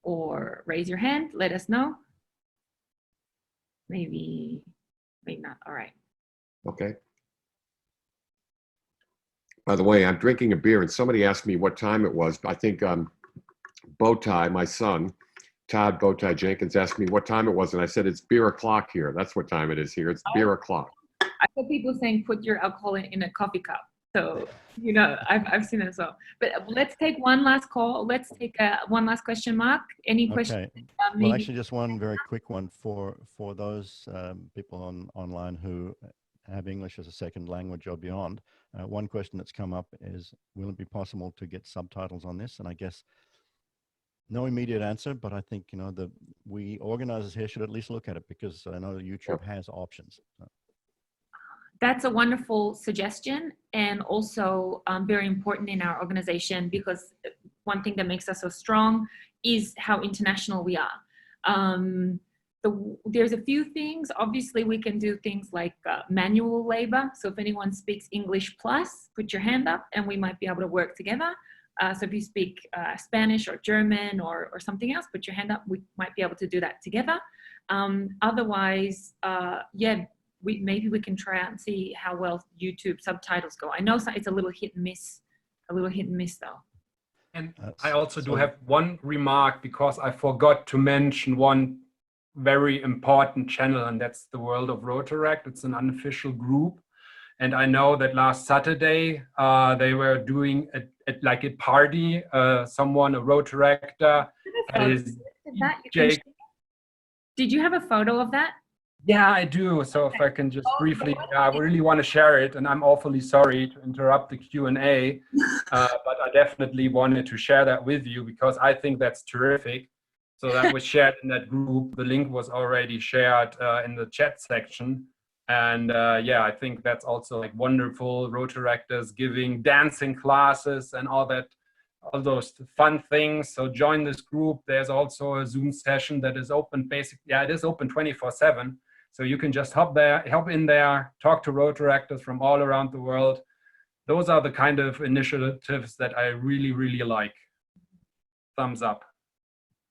[SPEAKER 1] or raise your hand, let us know. Maybe not. All right.
[SPEAKER 4] Okay. By the way, I'm drinking a beer and somebody asked me what time it was. I think Bowtie, my son, Todd Bowtie Jenkins, asked me what time it was. And I said, it's beer o'clock here. That's what time it is here. It's beer o'clock.
[SPEAKER 1] I saw people saying, put your alcohol in a coffee cup. So, you know, I've seen it as well. But let's take one last call. Let's take one last question, Mark. Any questions?
[SPEAKER 3] Well, actually, just one very quick one for those people online who have English as a second language or beyond. One question that's come up is, will it be possible to get subtitles on this? And I guess no immediate answer, but I think, you know, we organizers here should at least look at it because I know YouTube has options.
[SPEAKER 1] That's a wonderful suggestion, and also very important in our organization, because one thing that makes us so strong is how international we are. There's a few things. Obviously, we can do things like manual labor. So if anyone speaks English plus, put your hand up and we might be able to work together. So if you speak Spanish or German or something else, put your hand up. We might be able to do that together. Otherwise, yeah, maybe we can try out and see how well YouTube subtitles go. I know it's a little hit and miss, though.
[SPEAKER 2] And I also do have one remark, because I forgot to mention one very important channel, and that's the World of Rotaract. It's an unofficial group. And I know that last Saturday, they were doing like a party, someone, a Rotaractor.
[SPEAKER 1] Did you have a photo of that?
[SPEAKER 2] Yeah, I do. So if I can just briefly, I really want to share it, and I'm awfully sorry to interrupt the Q&A, but I definitely wanted to share that with you because I think that's terrific. So that was shared in that group. The link was already shared in the chat section. And yeah, I think that's also like wonderful. Rotaractors giving dancing classes and all those fun things. So join this group. There's also a Zoom session that is open basically. Yeah, it is open 24/7. So you can just hop in there, talk to Rotaractors from all around the world. Those are the kind of initiatives that I really, really like. Thumbs up.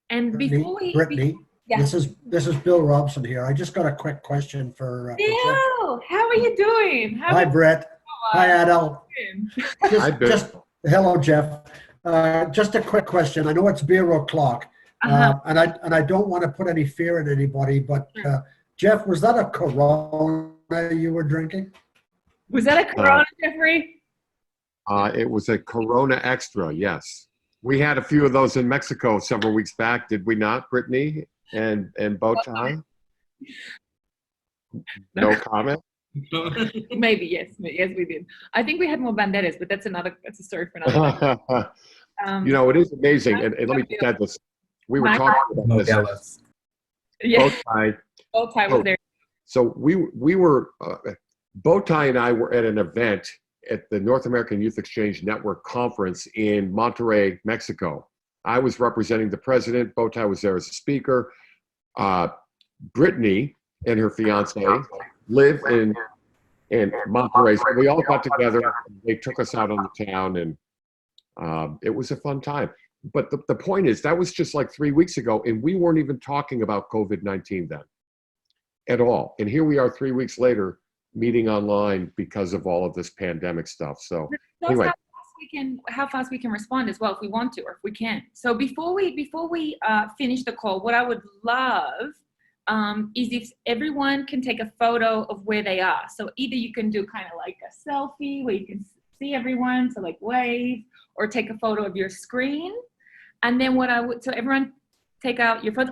[SPEAKER 1] And
[SPEAKER 8] Brittany,
[SPEAKER 1] yeah.
[SPEAKER 8] this is Bill Robson here. I just got a quick question for
[SPEAKER 1] Bill, how are you doing?
[SPEAKER 8] Hi, Brett. Hi, Adele.
[SPEAKER 4] Hi, Bill.
[SPEAKER 8] Hello, Jeff. Just a quick question. I know it's beer o'clock, and I don't want to put any fear in anybody, but Jeff, was that a Corona you were drinking?
[SPEAKER 1] Was that a Corona, Jeffrey?
[SPEAKER 4] It was a Corona Extra, yes. We had a few of those in Mexico several weeks back, did we not, Brittany and Bowtie? No comment?
[SPEAKER 1] Maybe, yes. Yes, we did. I think we had more banderas, but that's a story for another time.
[SPEAKER 4] You know, it is amazing. And let me just add this. We were talking about this.
[SPEAKER 1] Yeah.
[SPEAKER 4] Bowtie
[SPEAKER 1] was there.
[SPEAKER 4] So we were, Bowtie and I were at an event at the North American Youth Exchange Network conference in Monterrey, Mexico. I was representing the president. Bowtie was there as a speaker. Brittany and her fiance live in Monterrey. So we all got together. They took us out on the town, and it was a fun time. But the point is, that was just like 3 weeks ago, and we weren't even talking about COVID-19 then at all. And here we are 3 weeks later, meeting online because of all of this pandemic stuff. So anyway.
[SPEAKER 1] How fast we can respond as well if we want to, or if we can. So before we finish the call, what I would love is if everyone can take a photo of where they are. So either you can do kind of like a selfie where you can see everyone, so like wave, or take a photo of your screen. And then so everyone take out your phone.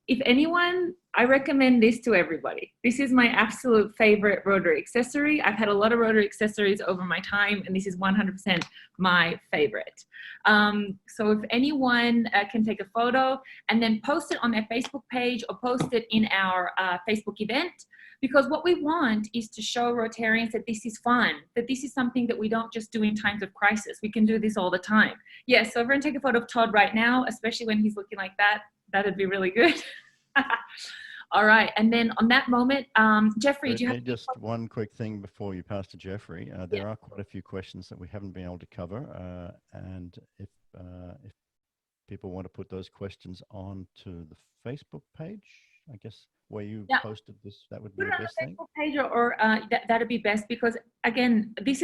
[SPEAKER 1] If anyone, I recommend this to everybody. This is my absolute favorite Rotary accessory. I've had a lot of Rotary accessories over my time, and this is 100% my favorite. So if anyone can take a photo and then post it on their Facebook page or post it in our Facebook event, because what we want is to show Rotarians that this is fun, that this is something that we don't just do in times of crisis. We can do this all the time. Yes, so everyone take a photo of Todd right now, especially when he's looking like that. That'd be really good. All right, and then on that moment, Jeffrey, do you have
[SPEAKER 3] just one quick thing before you pass to Jeffrey? There are quite a few questions that we haven't been able to cover, and if people want to put those questions onto the Facebook page, I guess where you posted this, that would be the best thing.
[SPEAKER 1] Facebook page, or that'd be best, because again, this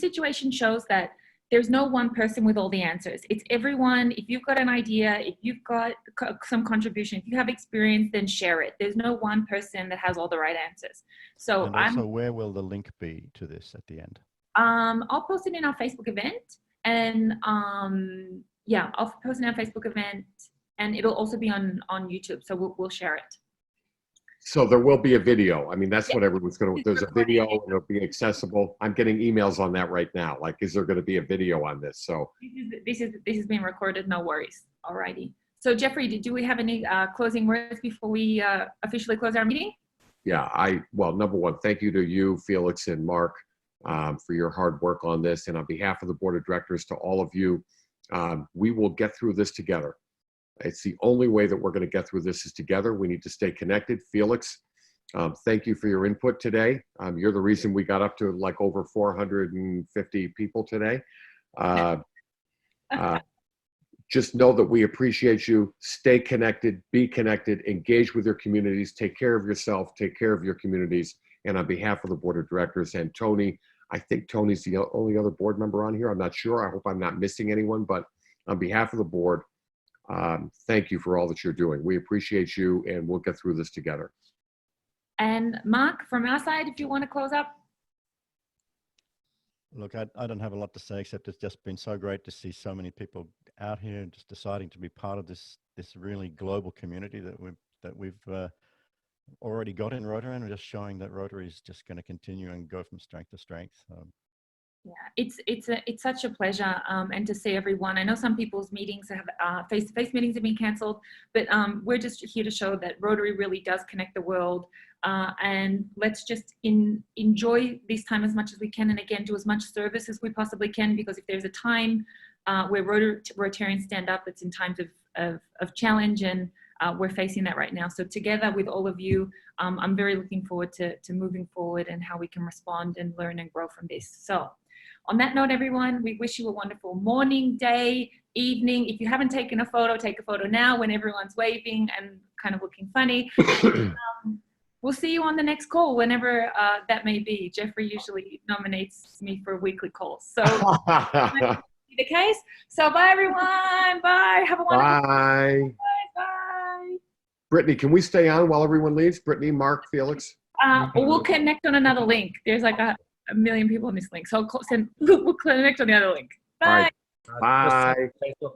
[SPEAKER 1] situation shows that there's no one person with all the answers. It's everyone. If you've got an idea, if you've got some contribution, if you have experience, then share it. There's no one person that has all the right answers. So
[SPEAKER 3] and also, where will the link be to this at the end?
[SPEAKER 1] I'll post it in our Facebook event, and yeah, I'll post it in our Facebook event, and it'll also be on YouTube. So we'll share it.
[SPEAKER 4] So there will be a video. I mean, that's what everyone's going to, there's a video and it'll be accessible. I'm getting emails on that right now. Like, is there going to be a video on this? So
[SPEAKER 1] this is being recorded. No worries. All righty. So Jeffrey, do we have any closing words before we officially close our meeting?
[SPEAKER 4] Yeah, well, number one, thank you to you, Felix and Mark, for your hard work on this. And on behalf of the board of directors, to all of you, we will get through this together. It's the only way that we're going to get through this is together. We need to stay connected. Felix, thank you for your input today. You're the reason we got up to like over 450 people today. just know that we appreciate you. Stay connected, be connected, engage with your communities, take care of yourself, take care of your communities. And on behalf of the board of directors and Tony, I think Tony's the only other board member on here. I'm not sure. I hope I'm not missing anyone, but on behalf of the board, thank you for all that you're doing. We appreciate you, and we'll get through this together.
[SPEAKER 1] And Mark, from our side, if you want to close up.
[SPEAKER 3] Look, I don't have a lot to say, except it's just been so great to see so many people out here just deciding to be part of this really global community that we've already got in Rotary, and just showing that Rotary is just going to continue and go from strength to strength.
[SPEAKER 1] Yeah, it's such a pleasure, and to see everyone. I know some people's meetings have face-to-face meetings have been cancelled, but we're just here to show that Rotary really does connect the world, and let's just enjoy this time as much as we can, and again do as much service as we possibly can, because if there's a time where Rotarians stand up, it's in times of challenge, and we're facing that right now. So together with all of you, I'm very looking forward to moving forward and how we can respond and learn and grow from this. So on that note, everyone, we wish you a wonderful morning, day, evening. If you haven't taken a photo, take a photo now when everyone's waving and kind of looking funny. We'll see you on the next call, whenever that may be. Jeffrey usually nominates me for weekly calls. So the case. So bye, everyone. Bye. Have a wonderful
[SPEAKER 4] Bye.
[SPEAKER 1] Bye.
[SPEAKER 4] Brittany, can we stay on while everyone leaves? Brittany, Mark, Felix?
[SPEAKER 1] We'll connect on another link. There's like a million people on this link. So we'll connect on the other link. Bye.
[SPEAKER 4] All right. Bye.